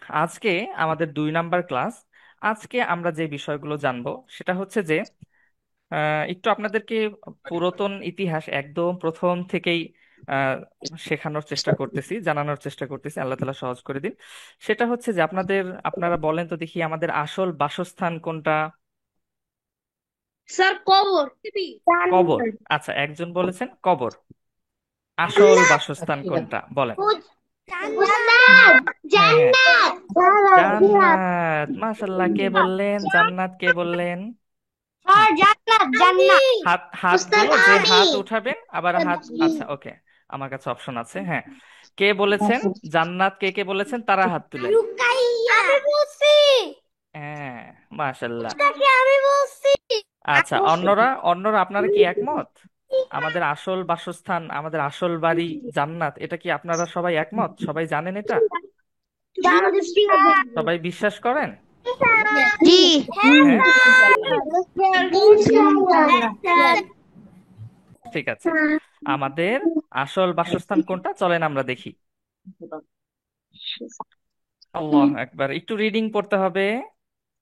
আজকে আমাদের 2 number class. আজকে আমরা যে বিষয়গুলো জানবো সেটা হচ্ছে যে একটু আপনাদেরকে পুরাতন ইতিহাস একদম প্রথম থেকেই আহ, শেখানোর চেষ্টা করতেছি, জানানোর চেষ্টা করতেছি। আল্লাহ তাআলা সহজ করে দিন। সেটা হচ্ছে যে আপনারা বলেন তো দেখি, আমাদের আসল বাসস্থান কোনটা? স্যার কবর। কবর। আচ্ছা, একজন বলেছেন কবর। আসল বাসস্থান কোনটা বলেন? জান্নাত হ্যাঁ, হ্যাঁ, জান্নাত জান্নাত। মাশাল্লাহ, কে বললেন জান্নাত? কে বললেন? হুম, স্যার জান্নাত জান্নাত উস্তাদ হাতগুলো যে আমি হাত উঠাবেন আবার হাত। আচ্ছা, ওকে, আমার কাছে অপশন আছে। হ্যাঁ, কে বলেছেন জান্নাত? কে কে বলেছেন তারা হাত তুলেন। রুকাইয়া আমি বলছি হ্যাঁ, মাশাল্লাহ। উস্তাদকে আমি বলছি আচ্ছা, অন্যরা অন্যরা আপনারা কি একমত? আমাদের আসল বাসস্থান, আমাদের আসল বাড়ি জান্নাত, এটা কি আপনারা সবাই একমত? সবাই জানেন এটা? আমাদের প্রিয় সবাই বিশ্বাস করেন? জি হ্যাঁ হ্যাঁ, স্যার ইনশাআল্লাহ ঠিক আছে। আমাদের আসল বাসস্থান কোনটা চলেন আমরা দেখি। আল্লাহ একবার একটু রিডিং পড়তে হবে।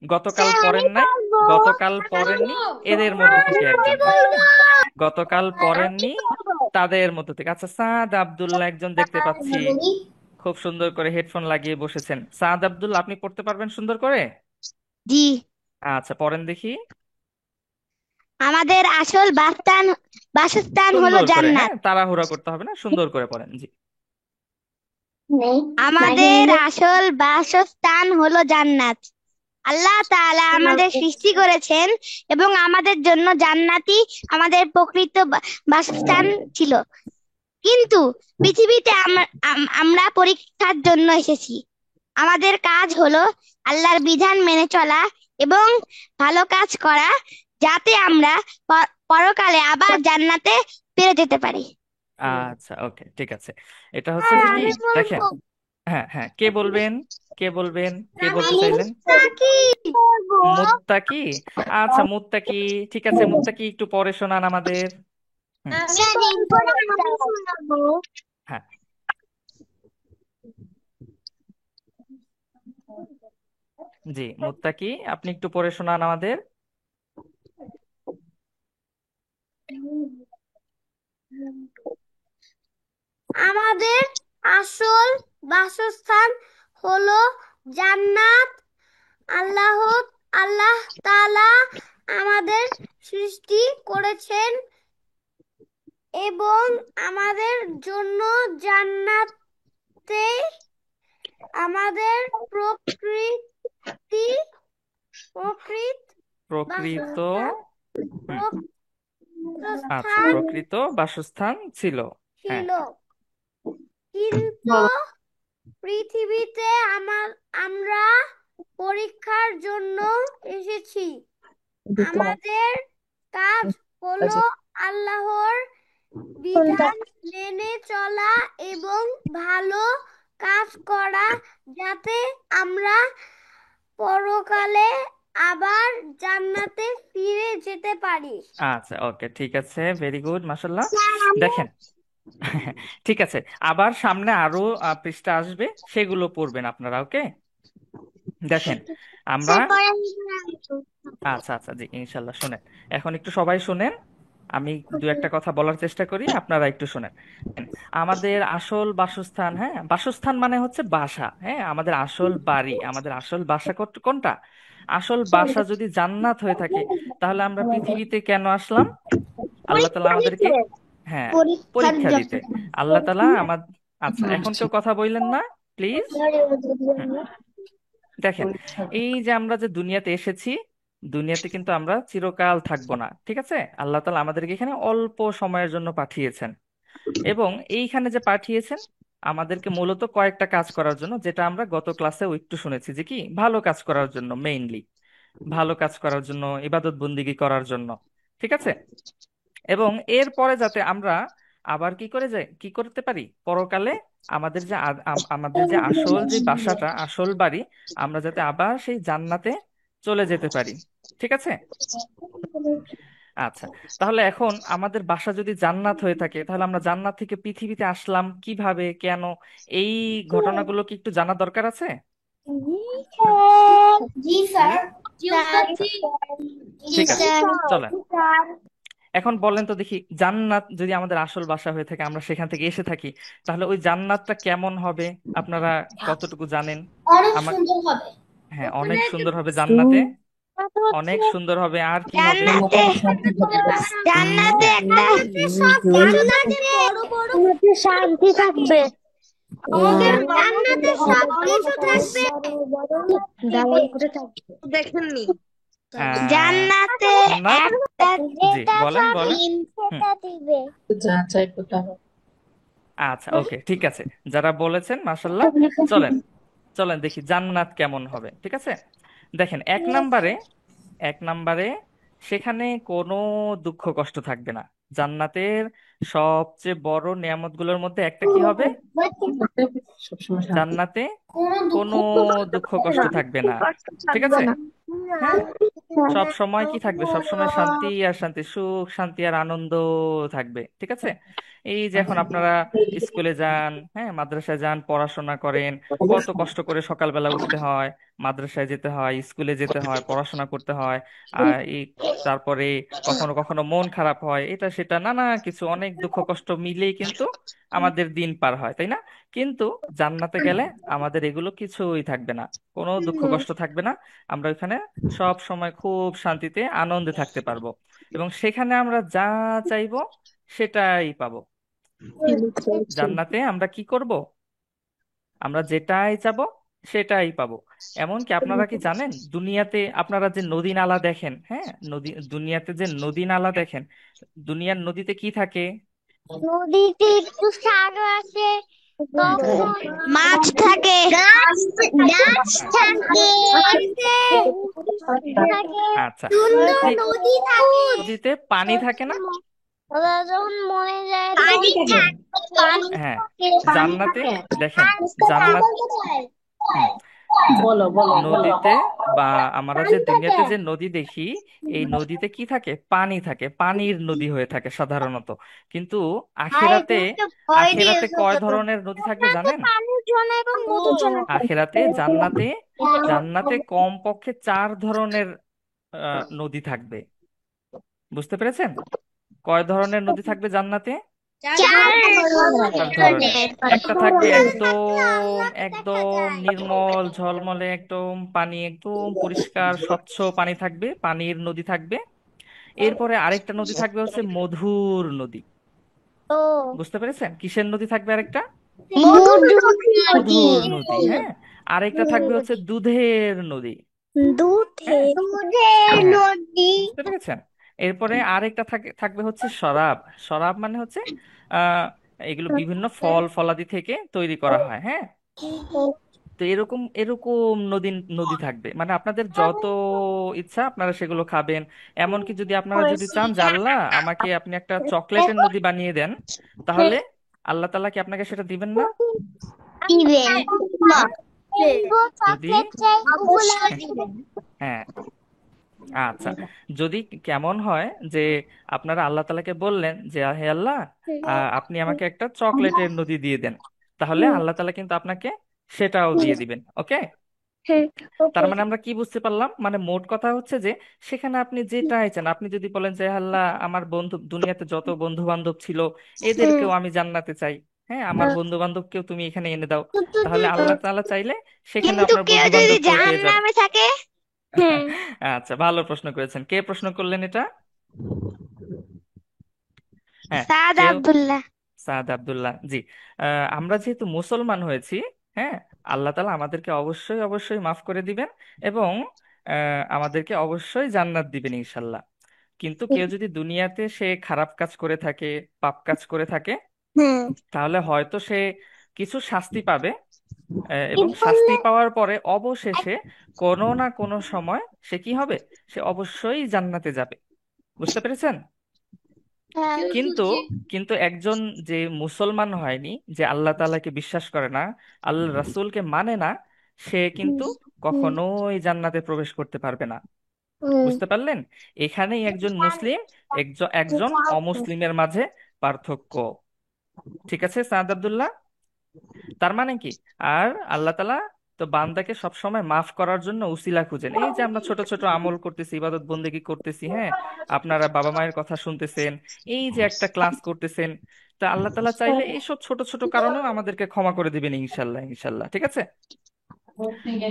গতকাল স্যার আমি পড়েন নাই? বলবো গতকাল পড়েননি? এদের মধ্যে থেকে আমি একজন। বলবো গতকাল আমি পড়েননি বলবো তাদের মধ্যে থেকে। আচ্ছা, সাদ আব্দুল্লাহ একজন দেখতে পাচ্ছি, খুব সুন্দর করে হেডফোন লাগিয়ে বসেছেন। সাদ আব্দুল্লাহ, আপনি পড়তে পারবেন সুন্দর করে? জি আচ্ছা, পড়েন দেখি। আমাদের আসল বাসস্থান হলো সুন্দর করে, হ্যাঁ, জান্নাত। তাড়াহুড়া করতে হবে না, সুন্দর করে পড়েন, জি। আমাদের আসল বাসস্থান হলো জান্নাত। আল্লাহ তাআলা আমাদের সৃষ্টি করেছেন এবং আমাদের জন্য জান্নাতই আমাদের প্রকৃত বাসস্থান ছিল। কিন্তু পৃথিবীতে আমরা পরীক্ষার জন্য এসেছি। আমাদের কাজ হলো আল্লাহর বিধান মেনে চলা এবং ভালো কাজ করা, যাতে আমরা পরকালে আবার জান্নাতে ফিরে যেতে পারি। আচ্ছা, ওকে, ঠিক আছে। এটা হচ্ছে স্যার যে কি, আমি দেখেন। বলবো হ্যাঁ, হ্যাঁ, কে বলবেন? কে বলবেন? কে আমি বলতে চাইলেন? মুস্তাকি বলবো মুত্তাকি। আচ্ছা, মুত্তাকি। ঠিক আছে, মুত্তাকি একটু পড়ে শোনান আমাদের। হুম। আমি বলবো আমি শোনাবো হ্যাঁ, জি, মুত্তাকি, আপনি একটু পড়ে শোনান আমাদের। আমাদের আসল বাসস্থান হলো জান্নাত। আল্লাহ আল্লাহ তাআলা আমাদের সৃষ্টি করেছেন এবং আমাদের জন্য জান্নাতে আমাদের প্রকৃতি প্রকৃত প্রকৃত। বাসস্থান হুম। আচ্ছা, বাসস্থান প্রকৃত বাসস্থান ছিল। হ্যাঁ। ছিল। কিন্তু পৃথিবীতে আমরা পরীক্ষার জন্য এসেছি। আমাদের কাজ হলো আল্লাহর বিধান মেনে চলা এবং ভালো কাজ করা, যাতে আমরা পরকালে আবার জান্নাতে ফিরে যেতে পারি। আচ্ছা, ওকে, ঠিক আছে, ভেরি গুড, মাশাল্লাহ। দেখেন, ঠিক আছে, আবার সামনে আরো পৃষ্ঠা আসবে, সেগুলো পড়বেন আপনারা, ওকে? দেখেন, আমরা। স্যার পরে আচ্ছা, আচ্ছা, জি, ইনশাল্লাহ শোনেন। এখন একটু সবাই শোনেন। আমি দু একটা কথা বলার চেষ্টা করি, আপনারা একটু শোনেন। আমাদের আসল বাসস্থান, হ্যাঁ, বাসস্থান মানে হচ্ছে বাসা, হ্যাঁ, আমাদের আসল বাড়ি, আমাদের আসল বাসা কোনটা? আসল বাসা যদি জান্নাত হয়ে থাকে, তাহলে আমরা পৃথিবীতে কেন আসলাম? আল্লাহ তাআলা পরীক্ষা আমাদেরকে, দিতে হ্যাঁ, পরীক্ষার পরীক্ষা জন্য দিতে। আল্লাহ তাআলা আচ্ছা, এখন কেউ কথা বললেন না, প্লিজ। দেখেন, এই যে আমরা যে দুনিয়াতে এসেছি, দুনিয়াতে কিন্তু আমরা চিরকাল থাকবো না, ঠিক আছে? আল্লাহ তাআলা আমাদেরকে এখানে অল্প সময়ের জন্য পাঠিয়েছেন। এবং এইখানে যে পাঠিয়েছেন, আমাদেরকে মূলত কয়েকটা কাজ করার জন্য, যেটা আমরা গত ক্লাসেও একটু শুনেছি, যে কি ভালো কাজ করার জন্য, মেইনলি ভালো কাজ করার জন্য, ইবাদত বন্দিগি করার জন্য, ঠিক আছে? এবং এরপরে যাতে আমরা আবার কি করতে পারি পরকালে, আমাদের যে আসল যে বাসাটা, আসল বাড়ি, আমরা যাতে আবার সেই জান্নাতে চলে যেতে পারি, ঠিক আছে? আচ্ছা, তাহলে এখন আমাদের বাসা যদি জান্নাত হয়ে থাকে, তাহলে আমরা জান্নাত থেকে পৃথিবীতে আসলাম কিভাবে, কেন? এই ঘটনাগুলো কি একটু জানা দরকার আছে? জি জি, স্যার। জি স্যার। আচ্ছা, জি ঠিক আছে, স্যার। চলেন। এখন বলেন তো দেখি, জান্নাত যদি আমাদের আসল বাসা হয়ে থাকে, আমরা সেখান থেকে এসে থাকি, তাহলে ওই জান্নাতটা কেমন হবে? আপনারা কতটুকু জানেন? অনেক আমার, সুন্দর হবে। হ্যাঁ, ওখানে অনেক যে সুন্দর হবে জান্নাতে। হচ্ছে অনেক সুন্দর হবে, আর কি হবে? জান্নাতে, জান্নাতে হ্যাঁ, একটা জান্নাতে বড় বড় হচ্ছে শান্তি থাকবে। আমাদের জান্নাতে সবকিছু থাকবে। দালান করে থাকবে দেখেননি আহ জান্নাতে জান্নাত, একটা জি যেটা বলেন সব বলেন। দিন হুম, সেটা দিবে। যা চাই কোথাও। আচ্ছা, ওকে, ঠিক আছে, যারা বলেছেন মাশাল্লাহ। চলেন, চলেন দেখি জান্নাত কেমন হবে, ঠিক আছে। দেখেন, এক নাম্বারে সেখানে কোনো দুঃখ কষ্ট থাকবে না। জান্নাতের সবচেয়ে বড় নিয়ামতগুলোর মধ্যে একটা কি হবে? সবসময় শান্তি। জান্নাতে কোনো দুঃখ কোনো কষ্ট দুঃখ থাকবে কষ্ট না। থাকবে না, কষ্ট ঠিক থাকবে আছে। না। হ্যাঁ, সব সময় কি থাকবে? সব সময় শান্তি আর শান্তি, সুখ শান্তি আর আনন্দ থাকবে, ঠিক আছে। এই যে এখন আপনারা স্কুলে যান, হ্যাঁ, মাদ্রাসায় যান, পড়াশোনা করেন, কত কষ্ট করে সকালবেলা উঠতে হয়, মাদ্রাসায় যেতে হয়, স্কুলে যেতে হয়, পড়াশোনা করতে হয়। আর এই, তারপরে কখনো কখনো মন খারাপ হয়, এটা সেটা নানা কিছু, অনেক দুঃখ কষ্ট মিলেই কিন্তু আমাদের দিন পার হয়, তাই না? কিন্তু জান্নাতে গেলে আমাদের এগুলো কিছুই থাকবে না, কোনো দুঃখ কষ্ট থাকবে না। আমরা ওখানে সব সময় খুব শান্তিতে আনন্দে থাকতে পারবো, এবং সেখানে আমরা যা চাইবো সেটাই পাবো। জান্নাতে আমরা কি করব? আমরা যেটাই চাবো সেটাই পাবো। এমনকি আপনারা কি জানেন, দুনিয়াতে আপনারা যে নদী নালা দেখেন, হ্যাঁ, দুনিয়াতে যে নদী নালা দেখেন, দুনিয়ার নদীতে কি থাকে? নদীতে একটু সাগর আছে, তখন মাছ থাকে, গাছ, গাছ আচ্ছা, থাকে, থাকে, আচ্ছা, সুন্দর ঠিক, নদী থাকে। নদীতে পানি থাকে না? ওরা যখন মরে যায় পানি থাকে, পানি হ্যাঁ, থাকে, পানি জান্নাতে থাকে। দেখেন, আর জান্নাত, বলতে চাই। হুম, বলো বলো বলো নদীতে বাবা। বা আমরা যে পানি থাকে। দুনিয়াতে যে নদী দেখি, এই নদীতে কি থাকে? পানি থাকে, পানির নদী হয়ে থাকে সাধারণত। কিন্তু ভাই আখিরাতে, তুমি তো ভয় আখিরাতে দিয়েছো কয় কত। ধরনের নদী থাকবে জান্নাতে জানেন? পানির জন্য এবং মধুর জন্য থাকে। আখিরাতে, জান্নাতে, জান্নাতে কমপক্ষে 4 ধরনের নদী থাকবে। বুঝতে পেরেছেন? কয় ধরনের নদী থাকবে জান্নাতে? চার 4 ধরনের। ধরনের। একটা থাকবে একদম একদম নির্মল ঝলমলে, একদম পানি, একদম পরিষ্কার স্বচ্ছ পানি থাকবে, পানির নদী থাকবে। এরপরে আরেকটা নদী থাকবে হচ্ছে মধুর নদী। ও বুঝতে পেরেছেন? কিসের নদী থাকবে আরেকটা? মধুর নদী। মধুর নদী, হ্যাঁ। আরেকটা থাকবে হচ্ছে দুধের নদী। দুধের হ্যাঁ, নদী। বুঝতে পেরেছেন? এরপরে আরেকটা থাকবে হচ্ছে শরাব। শরাব মানে হচ্ছে আহ এগুলো বিভিন্ন ফল ফলাদি থেকে তৈরি করা হয়, হ্যাঁ। তো এরকম এরকম নদী, নদী থাকবে, মানে আপনাদের যত ইচ্ছা আপনারা সেগুলো খাবেন। এমনকি যদি আপনারা যদি চান যে আল্লাহ আমাকে আপনি একটা চকলেটের নদী বানিয়ে দেন, তাহলে আল্লাহ তাআলা কি আপনাকে সেটা দিবেন না? দিবেন। হ্যাঁ, যদি, চকলেট চাই ওগুলো দিবেন। হ্যাঁ, আচ্ছা, যদি কেমন হয় যে আপনারা আল্লাহ তাআলাকে বললেন যে হে আল্লাহ, আপনি আমাকে একটা চকলেটের নদী দিয়ে দেন, তাহলে আল্লাহ তাআলা কিন্তু আপনাকে সেটাও দিয়ে দিবেন, ওকে। তার ওকে। মানে আমরা কি বুঝতে পারলাম? মানে মোট কথা হচ্ছে যে সেখানে আপনি যেটাই চান, আপনি যদি বলেন যে আল্লাহ, আমার বন্ধু, দুনিয়াতে যত বন্ধু বান্ধব ছিল এদেরকেও আমি জান্নাতে চাই, হ্যাঁ, আমার বন্ধু বান্ধবকেও তুমি এখানে এনে দাও, তাহলে আল্লাহ তাআলা চাইলে সেখানে কিন্তু আপনার কেউ বন্ধু যদি বান্ধবকেও পেয়ে যাবেন। জাহান্নামে থাকে? হ্যাঁ। আচ্ছা, ভালো প্রশ্ন করেছেন, কে প্রশ্ন করলেন এটা? হ্যাঁ, সাদ কেউ, আব্দুল্লাহ। সাদ আব্দুল্লাহ, জি। আমরা যেহেতু মুসলমান হয়েছি, হ্যাঁ, আল্লাহ তাআলা আমাদেরকে অবশ্যই অবশ্যই মাফ করে দিবেন, এবং আমাদেরকে অবশ্যই জান্নাত দিবেন ইনশাল্লাহ। কিন্তু কেউ যদি দুনিয়াতে সে খারাপ কাজ করে থাকে, পাপ কাজ করে থাকে, হ্যাঁ। তাহলে হয়তো সে কিছু শাস্তি পাবে, কি এবং শাস্তি বললে? পাওয়ার পরে অবশেষে কোনো না কোনো সময় সে কি হবে? সে অবশ্যই জান্নাতে যাবে। বুঝতে পেরেছেন? হ্যাঁ। কিন্তু, কিন্তু একজন যে মুসলমান হয়নি, যে আল্লাহ তাআলাকে বিশ্বাস করে না, আল্লাহ রাসূলকে মানে না, সে কিন্তু কখনোই জান্নাতে প্রবেশ করতে পারবে না। বুঝতে পারলেন? এখানেই একজন মুসলিম, একজন একজন অমুসলিমের মাঝে পার্থক্য। ঠিক আছে সাদ আব্দুল্লাহ? তার মানে কি, আর আল্লাহ তাআলা তো বান্দাকে সবসময় মাফ করার জন্য উসিলা খুঁজেন। এই যে আমরা ছোট ছোট আমল করতেছি, ইবাদত বন্দেগী করতেছি, হ্যাঁ, আপনারা বাবা মায়ের কথা শুনতেছেন, এই যে একটা ক্লাস করতেছেন, তা আল্লাহ তাআলা চাইলে এইসব ছোট ছোট কারণেও আমাদেরকে ক্ষমা করে দিবেন ইনশাল্লাহ, ইনশাল্লাহ, ঠিক আছে।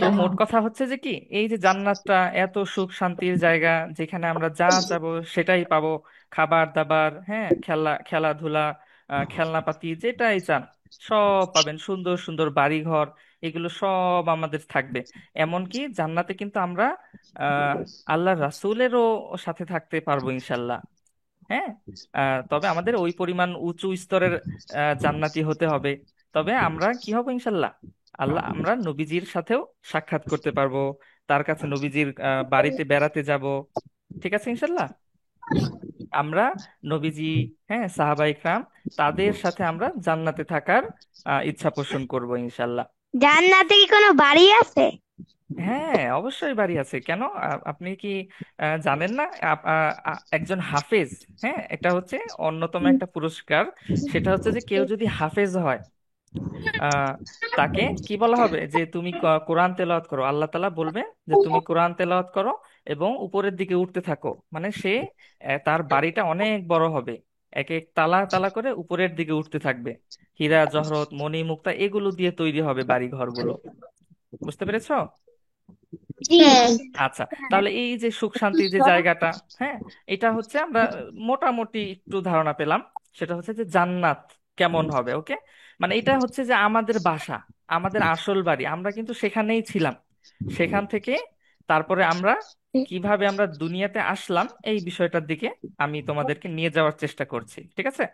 তো মোট কথা হচ্ছে যে কি, এই যে জান্নাতটা এত সুখ শান্তির জায়গা, যেখানে আমরা যা চাবো সেটাই পাবো, খাবার দাবার, হ্যাঁ, খেলাধুলা, খেলনাপাতি যেটাই চান সব পাবেন, সুন্দর সুন্দর বাড়ি ঘর, এগুলো সব আমাদের থাকবে। এমনকি জান্নাতে কিন্তু আমরা আহ আল্লাহ রাসূলেরও সাথে থাকতে পারবো ইনশাল্লাহ। হ্যাঁ, তবে আমাদের ওই পরিমাণ উঁচু স্তরের জান্নাতি হতে হবে। তবে আমরা কি হব ইনশাল্লাহ, আমরা নবীজির সাথেও সাক্ষাৎ করতে পারবো, তার কাছে নবীজির বাড়িতে বেড়াতে যাব, ঠিক আছে ইনশাল্লাহ। আমরা নবীজি, হ্যাঁ, সাহাবায়ে কেরাম, তাদের সাথে আমরা জান্নাতে থাকার ইচ্ছা পোষণ করব ইনশাল্লাহ। জান্নাতে কি কোনো বাড়ি আছে? হ্যাঁ, অবশ্যই বাড়ি আছে। কেন, আপনি কি জানেন না? একজন হাফেজ, হ্যাঁ, এটা হচ্ছে অন্যতম একটা পুরস্কার। সেটা হচ্ছে যে কেউ যদি হাফেজ হয়, আহ তাকে কি বলা হবে, যে তুমি কোরআন তেলাওয়াত করো, আল্লাহ তাআলা বলবে যে তুমি কোরআন তেলাওয়াত করো এবং উপরের দিকে উঠতে থাকো, মানে সে তার বাড়িটা অনেক বড় হবে, এক এক তালা তালা করে উপরের দিকে উঠতে থাকবে, হীরা জহরত মণি মুক্তা এগুলো দিয়ে তৈরি হবে বাড়ি ঘরগুলো। বুঝতে পেরেছো? জি। আচ্ছা, তাহলে এই যে সুখ শান্তির যে জায়গাটা, হ্যাঁ, এটা হচ্ছে আমরা মোটামুটি একটু ধারণা পেলাম। সেটা হচ্ছে যে জান্নাত কেমন হবে, ওকে, মানে এটা হচ্ছে যে আমাদের বাসা, আমাদের আসল বাড়ি, আমরা কিন্তু সেখানেই ছিলাম। সেখান থেকে তারপরে আমরা কিভাবে আমরা দুনিয়াতে আসলাম এই বিষয়টার দিকে আমি তোমাদেরকে নিয়ে যাওয়ার চেষ্টা করছি, ঠিক আছে।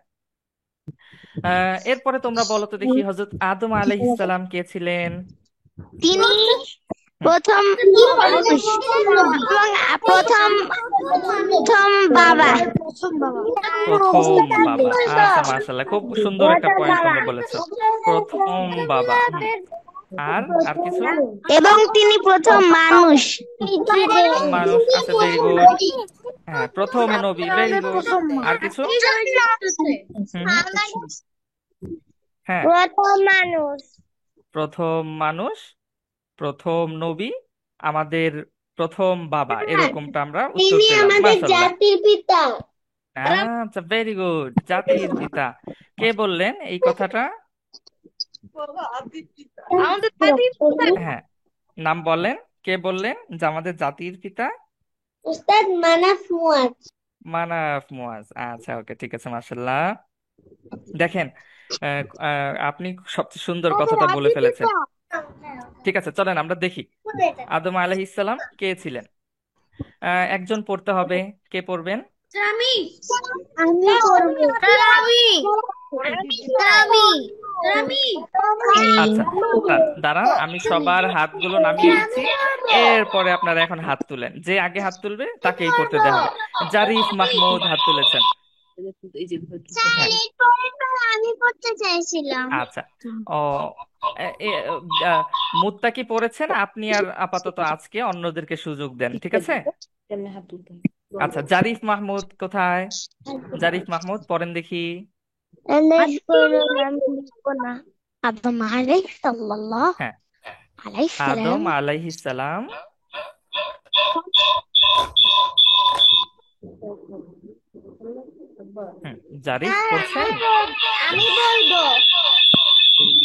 এরপরে তোমরা বলো তো দেখি, হযরত আদম আলাইহিস সালাম কে ছিলেন? তিনি হুম, প্রথম মানুষ এবং প্রথম প্রথম বাবা। প্রথম বাবা, আচ্ছা, মাশাআল্লাহ, খুব সুন্দর একটা পয়েন্ট তোমরা বলেছো, প্রথম বাবা। হুম, আর আর কিছু? এবং তিনি প্রথম মানুষ। প্রথম মানুষ, আচ্ছা, ভেরি গুড। হ্যাঁ, প্রথম নবী, ভেরি গুড। আর কিছু? হুম হুম, হ্যাঁ, প্রথম মানুষ। প্রথম মানুষ, প্রথম নবী, আমাদের প্রথম বাবা, এরকমটা আমরা উত্তর তিনি পেলাম, আমাদের মাশাআল্লাহ। জাতির পিতা। আচ্ছা, ভেরি গুড, জাতির পিতা। কে বললেন এই কথাটা? আমাদের জাতির পিতা হ্যাঁ, নাম বলেন, কে বললেন যে আমাদের জাতির পিতা? উস্তাদ মানাফ মুয়াজ। মানাফ মুয়াজ, আচ্ছা, ওকে, ঠিক আছে, মাশাআল্লাহ। দেখেন, আপনি সবচেয়ে সুন্দর কথাটা বলে ফেলেছেন। ঠিক আছে, চলেন আমরা দেখি আদম আলাইহিস সালাম কে ছিলেন। একজন পড়তে হবে, কে পড়বেন? আমি আমি করব। আমি আমি আমি আচ্ছা, দাঁড়ান, আমি সবার হাতগুলো নামিয়ে দিচ্ছি, এরপরে আপনারা এখন হাত তুলেন, যে আগে হাত তুলবে তাকেই পড়তে দেওয়া হবে। জারিফ মাহমুদ হাত তুলেছেন। হ্যাঁ, আমি করতে চাইছিলাম। আচ্ছা, ও, এ, এ, আহ, মুত্তাকি পড়েছেন, আপনি আর আপাতত আজকে অন্যদেরকে সুযোগ দেন, ঠিক আছে। আচ্ছা, জারিফ মাহমুদ কোথায়? জারিফ মাহমুদ পড়েন দেখি। আমি লিখবো না। আদম আলাইহিস সাল্লাল্লাহু হ্যাঁ, আলাইহিস সালাম। আদম আলাইহিস সালাম। হুম, জারিফ পড়ছেন। আমি বলবো। আমি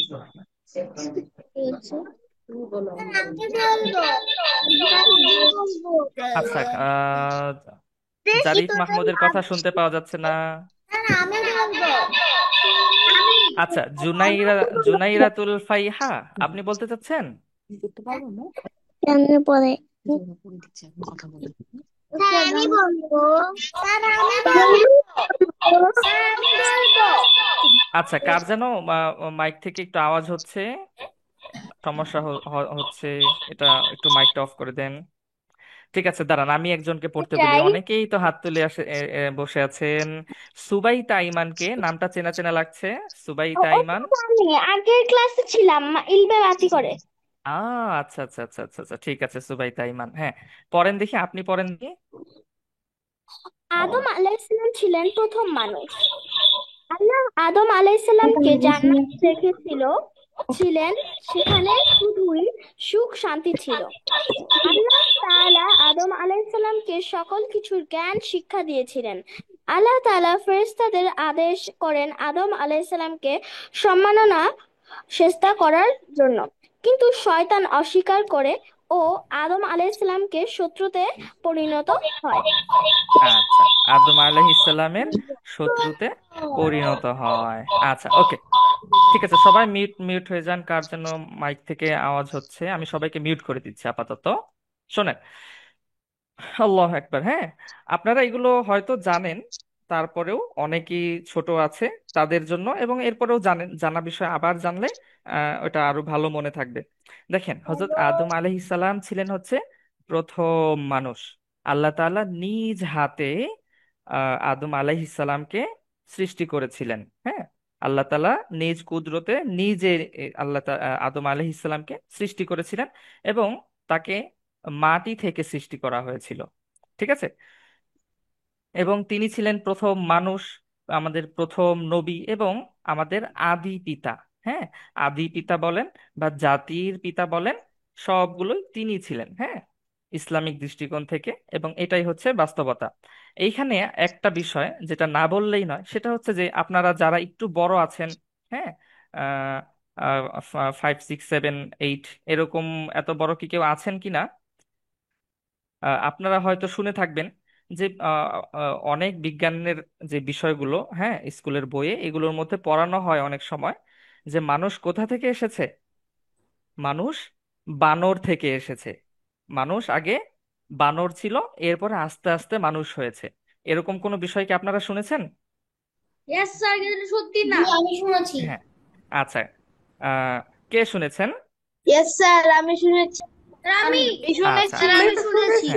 বলবো। আমি আচ্ছা, বলবো। দেখি জারিফ তোদের মাহমুদের কথা শুনতে পাওয়া যাচ্ছে না। আমি বলবো। আচ্ছা, জুনাইরাতুল ফাইহা আপনি বলতে চাচ্ছেন? কেমনে পরে? স্যার আমি বলবো। স্যার আমি বলবো। স্যার আমি বলবো। আচ্ছা, কার যেন মাইক থেকে একটু আওয়াজ হচ্ছে, সমস্যা হচ্ছে, এটা একটু মাইকটা অফ করে দেন। ঠিক আছে, দাঁড়ান, আমি একজনকে পড়তে বলি, চাই। অনেকেই তো হাত তুলে বসে আছেন। সুবাইতা ইমানকে, নামটা চেনা চেনা লাগছে, সুবাইতা ও তো ইমান। জানি, আগের ক্লাসে ছিলাম, ইলমে বাতি করে। আচ্ছা আচ্ছা আচ্ছা আচ্ছা আচ্ছা, ঠিক আছে, সুবাইতা ইমান, হ্যাঁ, পড়েন দেখি, আপনি পড়েন দেখি। আদম আলাইহিসসালাম ছিলেন প্রথম মানুষ। আল্লাহ আদম আলাইহিসসালামকে জান্নাতে রেখেছিল ছিলেন, সেখানে শুধুই সুখ শান্তি ছিল। আল্লাহ তাআলা আদম আলাইহিসসালামকে সকল কিছুর জ্ঞান শিক্ষা দিয়েছিলেন। আল্লাহ তাআলা ফেরেশতাদের আদেশ করেন আদম আলাইহিসসালামকে সম্মাননা সেজদা করার জন্য, কিন্তু শয়তান অস্বীকার করে ও আদম আলাইহিসসালামকে শত্রুতে পরিণত হয়। আচ্ছা, আদম আলাইহিস সালামের শত্রুতে পরিণত হয়। আচ্ছা, ওকে, ঠিক আছে, সবাই মিউট মিউট হয়ে যান, কার যেন মাইক থেকে আওয়াজ হচ্ছে, আমি সবাইকে মিউট করে দিচ্ছি আপাতত। শোনেন, আল্লাহ একবার, হ্যাঁ, আপনারা এগুলো হয়তো জানেন, তারপরেও অনেকেই ছোট আছে তাদের জন্য, এবং এরপরেও জানেন, জানা বিষয় আবার জানলে ওটা আরো ভালো মনে থাকবে। দেখেন, হজরত আদম আলাইহিস সালাম ছিলেন হচ্ছে প্রথম মানুষ। আল্লাহ তাআলা নিজ হাতে আদম আলাইহিস সালামকে সৃষ্টি করেছিলেন। হ্যাঁ, আল্লাহ তাআলা নিজ কুদরতে নিজে আদম আলাইহিস সালামকে সৃষ্টি করেছিলেন, এবং তাকে মাটি থেকে সৃষ্টি করা হয়েছিল। ঠিক আছে, এবং তিনি ছিলেন প্রথম মানুষ, আমাদের প্রথম নবী, এবং আমাদের আদি পিতা। হ্যাঁ, আদি পিতা বলেন বা জাতির পিতা বলেন, সবগুলোই তিনি ছিলেন। হ্যাঁ, ইসলামিক দৃষ্টিকোণ থেকে, এবং এটাই হচ্ছে বাস্তবতা। এইখানে একটা বিষয় যেটা না বললেই নয়, সেটা হচ্ছে যে আপনারা যারা একটু বড় আছেন, হ্যাঁ, 5, 6, 7, 8 এরকম, এত বড় কি কেউ আছেন কিনা, আপনারা হয়তো শুনে থাকবেন যে অনেক বিজ্ঞানের যে বিষয়গুলো, হ্যাঁ, স্কুলের বইয়ে এগুলোর মধ্যে পড়ানো হয় অনেক সময়, যে মানুষ কোথা থেকে এসেছে। মানুষ বানর থেকে এসেছে। মানুষ আগে বানর ছিল, এরপরে আস্তে আস্তে মানুষ হয়েছে। এরকম কোনো বিষয় কি আপনারা শুনেছেন? ইয়েস স্যার, কিন্তু সত্যি না। জি, আমি শুনেছি। হ্যাঁ, আচ্ছা, আহ কে শুনেছেন? ইয়েস স্যার, আমি শুনেছি। স্যার, আমি আচ্ছা, স্যার, আমি শুনেছি।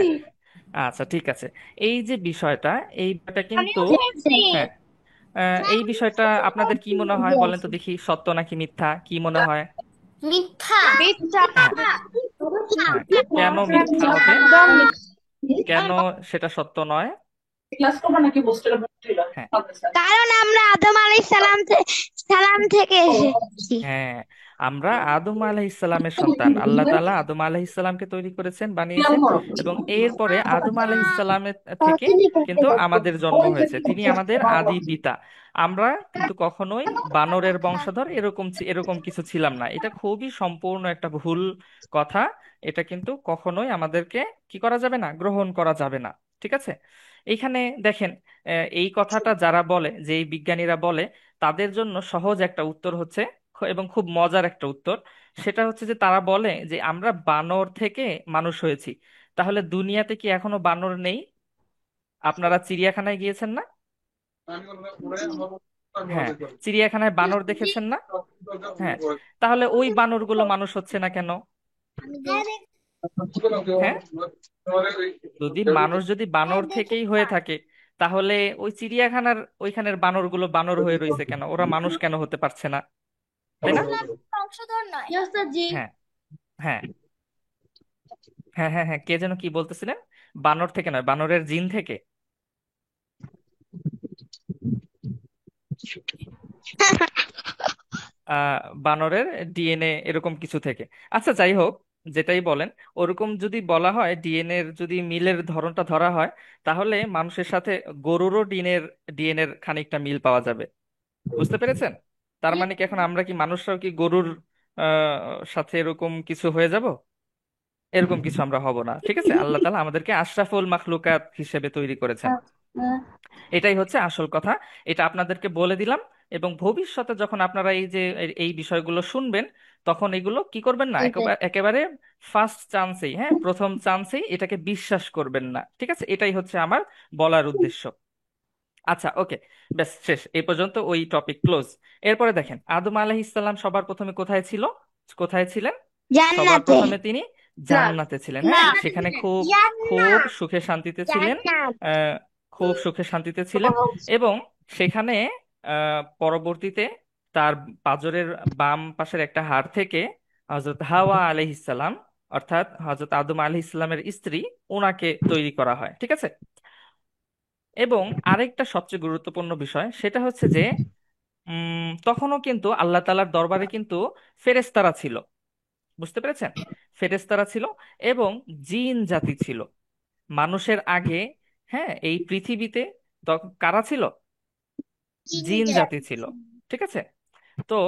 হ্যাঁ, আচ্ছা, ঠিক আছে। এই যে বিষয়টা, এই বিষয়টা কিন্তু, আমিও শুনেছি। হ্যাঁ, এই বিষয়টা আপনাদের কি মনে হয় বলেন তো দেখি, সত্য নাকি মিথ্যা, কি মনে হয়? মিথ্যা। মিথ্যা। হ্যাঁ, মিথ্যা। হ্যাঁ, কেন মিথ্যা হবে? কেন সেটা সত্য নয়? হ্যাঁ, কারণ আমরা আদম আলাইহিস সালাম থেকে এসেছি। হ্যাঁ, আমরা আদম আলাইহিসসালামের সন্তান। আল্লাহ তাআলা আদম আলাইহিসসালামকে তৈরি করেছেন, বানিয়েছেন, এবং এরপরে আদম আলাইহিসসালামের থেকে কিন্তু আমাদের জন্ম হয়েছে। তিনি আমাদের আদি পিতা। আমরা কিন্তু কখনোই বানরের বংশধর এরকম কিছু ছিলাম না। এটা খুবই সম্পূর্ণ একটা ভুল কথা। এটা কিন্তু কখনোই আমাদেরকে কি করা যাবে না, গ্রহণ করা যাবে না। ঠিক আছে, এইখানে দেখেন, এই কথাটা যারা বলে, যে এই বিজ্ঞানীরা বলে, তাদের জন্য সহজ একটা উত্তর হচ্ছে, এবং খুব মজার একটা উত্তর, সেটা হচ্ছে যে তারা বলে যে আমরা বানর থেকে মানুষ হয়েছি। তাহলে দুনিয়াতে কি এখনো বানর নেই? আপনারা চিড়িয়াখানায় গিয়েছেন না? হ্যাঁ, চিড়িয়াখানায় বানর দেখেছেন না? হ্যাঁ, তাহলে ওই বানরগুলো মানুষ হচ্ছে না কেন? হ্যাঁ, যদি বানর থেকেই হয়ে থাকে, তাহলে ওই চিড়িয়াখানার ওইখানের বানরগুলো বানর হয়ে রয়েছে কেন? ওরা মানুষ কেন হতে পারছে না? তাই না? বংশধর নয়। ইয়েস স্যার, জি। হ্যাঁ, হ্যাঁ, হ্যাঁ, হ্যাঁ, হ্যাঁ, কে যেন কি বলতেছিলেন? বানর থেকে নয়, বানরের জিন থেকে। বানরের ডিএনএ এরকম কিছু থেকে। আচ্ছা, যাই হোক, যেটাই বলেন, ওরকম যদি বলা হয়, ডিএনএ এর যদি মিলের ধরনটা ধরা হয়, তাহলে মানুষের সাথে গরুরও ডিএনএর খানিকটা মিল পাওয়া যাবে। বুঝতে পেরেছেন? তার মানে কি এখন আমরা কি, মানুষরাও কি গরুর সাথে এরকম কিছু হয়ে যাব? এরকম কিছু আমরা হব না। ঠিক আছে, আল্লাহ তাআলা আমাদেরকে আশরাফুল মাখলুকাত হিসেবে তৈরি করেছেন। এটাই হচ্ছে আসল কথা। এটা আপনাদেরকে বলে দিলাম, এবং ভবিষ্যতে যখন আপনারা এই যে এই বিষয়গুলো শুনবেন, তখন এগুলো কি করবেন না, একেবারে একেবারে ফার্স্ট চান্সেই, হ্যাঁ, প্রথম চান্সেই এটাকে বিশ্বাস করবেন না। ঠিক আছে, এটাই হচ্ছে আমার বলার উদ্দেশ্য। আচ্ছা, ওকে, ব্যাস, শেষ, এই পর্যন্ত, ওই টপিক ক্লোজ। এরপরে দেখেন, আদম আলাইহিস সালাম সবার প্রথমে কোথায় ছিল, কোথায় ছিলেন? সবার জান্নাতে। প্রথমে তিনি জান্নাতে ছিলেন। না, হ্যাঁ, সেখানে খুব খুব জান্নাত, সুখে শান্তিতে ছিলেন। জান্নাত। আহ, খুব সুখে শান্তিতে ছিলেন, এবং সেখানে পরবর্তীতে তার পাঁজরের বাম পাশের একটা হাড় থেকে হযরত হাওয়া আলাইহিস সালাম, অর্থাৎ হযরত আদম আলাইহিস সালামের স্ত্রী, ওনাকে তৈরি করা হয়। ঠিক আছে, এবং আরেকটা সবচেয়ে গুরুত্বপূর্ণ বিষয়, সেটা হচ্ছে যে তখনও কিন্তু আল্লাহ তাআলার দরবারে কিন্তু ফেরেশতারা ছিল, বুঝতে পেরেছেন? ফেরেশতারা ছিল এবং জিন জাতি ছিল মানুষের আগে। হ্যাঁ, এই পৃথিবীতে তখন কারা ছিল? জিন জাতি ছিল, ঠিক আছে? তো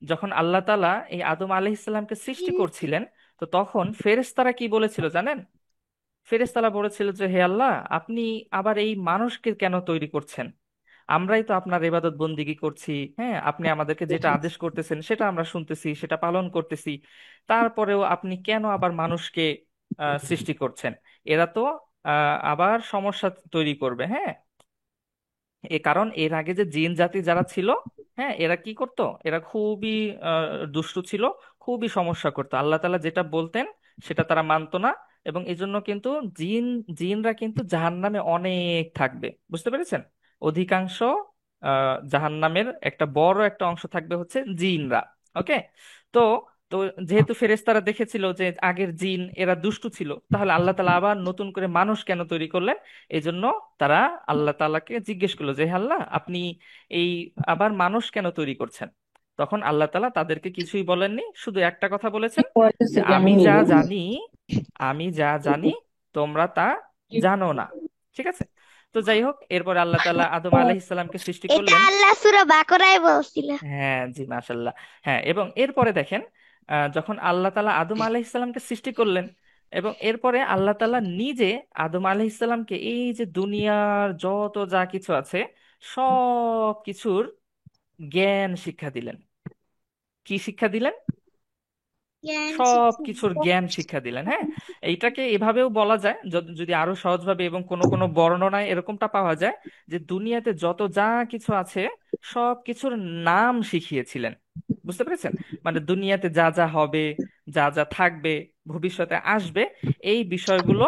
যখন আল্লাহ তাআলা এই আদম আলাইহিস সালামকে সৃষ্টি করছিলেন, তো তখন ফেরেশতারা কি বলেছিল জানেন? ফেরেশতারা বলেছিল যে, হে আল্লাহ, আপনি আবার এই মানুষকে কেন তৈরি করছেন? আমরাই তো আপনার ইবাদত বন্দিগি করছি। হ্যাঁ, আপনি আমাদেরকে যেটা আদেশ করতেছেন সেটা আমরা শুনতেছি, সেটা পালন করতেছি। তারপরেও আপনি কেন আবার মানুষকে সৃষ্টি করছেন? এরা তো আবার সমস্যা তৈরি করবে। হ্যাঁ, কারণ এর আগে যে জিন জাতি যারা ছিল, হ্যাঁ, এরা কি করতো? এরা খুবই দুষ্টু ছিল, খুবই সমস্যা করতো। আল্লাহ তাআলা যেটা বলতেন সেটা তারা মানতো না। এবং এই জন্য কিন্তু জিন জিনরা কিন্তু জাহান্নামে অনেক থাকবে, বুঝতে পেরেছেন? অধিকাংশ জাহান্নামের একটা বড় একটা অংশ থাকবে হচ্ছে জিনরা। ওকে। তো তো যেহেতু ফেরেশতারা দেখেছিল যে আগের জিন এরা দুষ্টু ছিল, তাহলে আল্লাহ তাআলা আবার নতুন করে মানুষ কেন তৈরি করলেন? এই জন্য তারা আল্লাহ তাআলাকে জিজ্ঞেস করলো যে, হে আল্লাহ, আপনি এই আবার মানুষ কেন তৈরি করছেন? তখন আল্লাহ তাআলা তাদেরকে কিছুই বলেননি, শুধু একটা কথা বলেছেন যে, আমি যা জানি তোমরা তা জানো না। ঠিক আছে? তো যাই হোক, এরপর আল্লাহ তাআলা আদম আলাইহিস সালামকে সৃষ্টি এটা করলেন। আল্লাহ সূরা বাকরায় বলছিল। হ্যাঁ জি, মাশাল্লাহ। হ্যাঁ, এবং এরপরে দেখেন, যখন আল্লাহ তাআলা আদম আলাইহিসসালামকে সৃষ্টি করলেন, এবং এরপরে আল্লাহ তাআলা নিজে আদম আলাইহিসসালামকে এই যে দুনিয়ার যত যা কিছু আছে সব কিছুর জ্ঞান শিক্ষা দিলেন। কি শিক্ষা দিলেন? সব কিছুর জ্ঞান শিক্ষা দিলেন। হ্যাঁ, এইটাকে এভাবেও বলা যায়, যদি আরো সহজভাবে এবং কোনো কোনো বর্ণনায় এরকমটা পাওয়া যায় যে দুনিয়াতে যত যা কিছু আছে সব কিছুর নাম শিখিয়েছিলেন। বুঝতে পেরেছেন? মানে দুনিয়াতে যা যা হবে, যা যা থাকবে, ভবিষ্যতে আসবে, এই বিষয়গুলো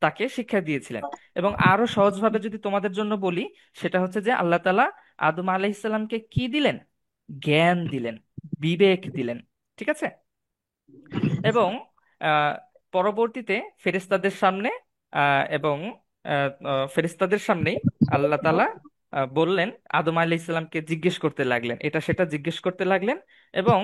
তাকে শিক্ষা দিয়েছিলেন। এবং আরো সহজভাবে যদি তোমাদের জন্য বলি, সেটা হচ্ছে যে আল্লাহ তাআলা আদম আলাইহিসসালামকে কি দিলেন? জ্ঞান দিলেন, বিবেক দিলেন। ঠিক আছে? এবং আহ, পরবর্তীতে ফেরেশতাদের সামনে এবং ফেরেশতাদের সামনেই আল্লাহ তাআলা বললেন, আদম আলাইহিস সালামকে জিজ্ঞেস করতে লাগলেন, এটা সেটা জিজ্ঞেস করতে লাগলেন। এবং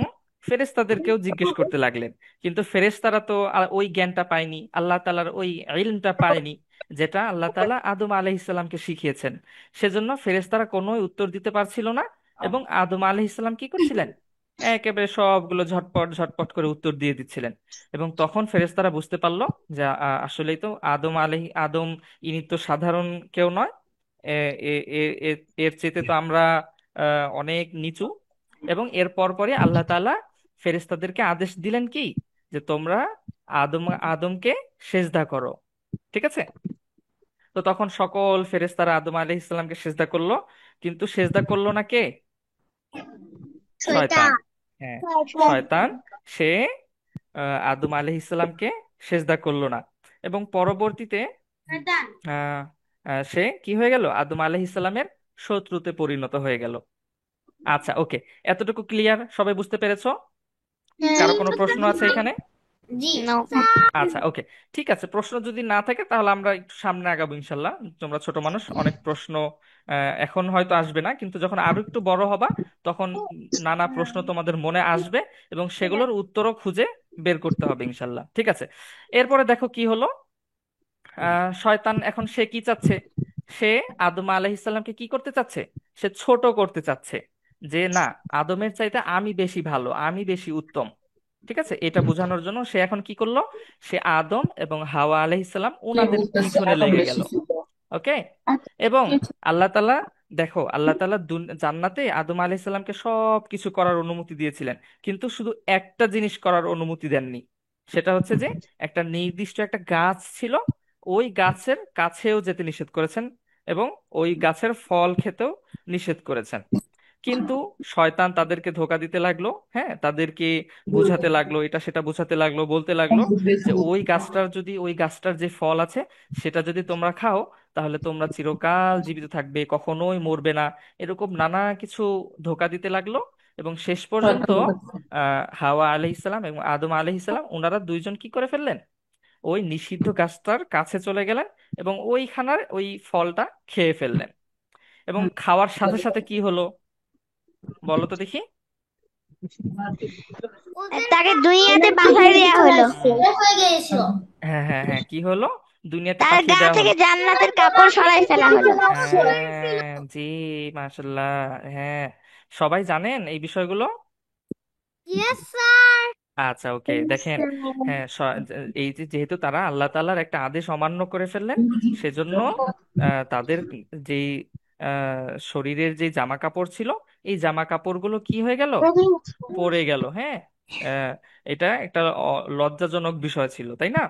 ফেরেশতাদেরকেও জিজ্ঞেস করতে লাগলেন। কিন্তু ফেরেশতারা তো ওই জ্ঞানটা পায়নি, আল্লাহ তাআলার ওই ইলমটা পায়নি, যেটা আল্লাহ তাআলা আদম আলাইহিস সালামকে শিখিয়েছেন। সেজন্য ফেরেশতারা কোনো উত্তর দিতে পারছিল না। এবং আদম আলাইহিস সালাম কি করছিলেন? একেবারে সবগুলো ঝটপট ঝটপট করে উত্তর দিয়ে দিচ্ছিলেন। এবং তখন ফেরেশতারা বুঝতে পারলো যে আসলেই তো আদম ইনি তো সাধারণ কেউ নয়। এ- এর চেয়ে তো আমরা অনেক নিচু। এবং এর পরপরই আল্লাহ তাআলা ফেরেশতাদেরকে আদেশ দিলেন কি, যে তোমরা আদমকে সেজদা করো। ঠিক আছে? তো তখন সকল ফেরেশতারা আদম আলাইহিস সালামকে সেজদা করলো। কিন্তু সেজদা করলো না কে? শয়তান। হ্যাঁ, শয়তান। সে আদম আলাইহিসসালামকে সেজদা করলো না। এবং পরবর্তীতে আহ, সে কি হয়ে গেল? আদম আলাইহিসসালামের শত্রুতে পরিণত হয়ে গেল। আচ্ছা, ওকে। এতটুকু ক্লিয়ার? সবাই বুঝতে পেরেছো? কারো কোনো প্রশ্ন আছে এখানে? নো। আচ্ছা, ওকে। ঠিক আছে, প্রশ্ন যদি না থাকে তাহলে আমরা একটু সামনে আগাবো ইনশাল্লাহ। তোমরা ছোট মানুষ, অনেক প্রশ্ন এখন হয়তো আসবে না, কিন্তু যখন আরো একটু বড় হবা তখন নানা প্রশ্ন তোমাদের মনে আসবে, এবং সেগুলোর উত্তরও খুঁজে বের করতে হবে ইনশাল্লাহ। ঠিক আছে? এরপরে দেখো কি হলো। শয়তান এখন সে কি চাচ্ছে? সে আদম আলাইহিসসালামকে কি করতে চাচ্ছে? সে ছোট করতে চাচ্ছে, যে না, আদমের চাইতে আমি বেশি ভালো, আমি বেশি উত্তম। ঠিক আছে? এটা বোঝানোর জন্য সে এখন কি করলো? সে আদম এবং হাওয়া আলাইহিসসালাম ওনাদের পিছনে লেগে গেল। ওকে। এবং আল্লাহ তাআলা, দেখো, আল্লাহ তাআলা জান্নাতে আদম আলাইহিসসালামকে সব কিছু করার অনুমতি দিয়েছিলেন, কিন্তু শুধু একটা জিনিস করার অনুমতি দেননি। সেটা হচ্ছে যে একটা নির্দিষ্ট একটা গাছ ছিল, ওই গাছের কাছেও যেতে নিষেধ করেছেন, এবং ওই গাছের ফল খেতেও নিষেধ করেছেন। কিন্তু শয়তান তাদেরকে ধোঁকা দিতে লাগলো। হ্যাঁ, তাদেরকে বোঝাতে লাগলো, এটা সেটা বোঝাতে লাগলো, বলতে লাগলো যে ওই গাছটার যে ফল আছে সেটা যদি তোমরা খাও তাহলে তোমরা চিরকাল জীবিত থাকবে, কখনোই মরবে না। এরকম নানা কিছু ধোঁকা দিতে লাগলো। এবং শেষ পর্যন্ত হাওয়া আলাইহিসসালাম এবং আদম আলাইহিসসালাম ওনারা দুইজন কি করে ফেললেন? ওই নিষিদ্ধ গাছটার কাছে চলে গেলেন এবং ওইখানার ওই ফলটা খেয়ে ফেললেন। এবং খাওয়ার সাথে সাথে কি হলো? বলো তো দেখি। তাকে দুনিয়াতে ওদের পাঠায় দুনিয়াতে দেয়া চলে হলো। আসছে বের হয়ে গিয়েছিল। হ্যাঁ হ্যাঁ হ্যাঁ, কি হলো? দুনিয়াতে তার পাঠিয়ে গা দেওয়া থেকে হলো। জান্নাতের কাপড় সরাই ফেলা হলো। হ্যাঁ জি, মাশাল্লাহ। হ্যাঁ, সবাই জানেন এই বিষয়গুলো? Yes sir. আচ্ছা ওকে, দেখেন। হ্যাঁ, এই যে যেহেতু তারা আল্লাহ তাআলার একটা আদেশ অমান্য করে ফেললেন, সেজন্য তাদের যেই শরীরের যে জামা কাপড় ছিল, এই জামা কাপড়গুলো কি হয়ে গেল? পড়ে গেল। হ্যাঁ, আহ, এটা একটা লজ্জাজনক বিষয় ছিল, তাই না?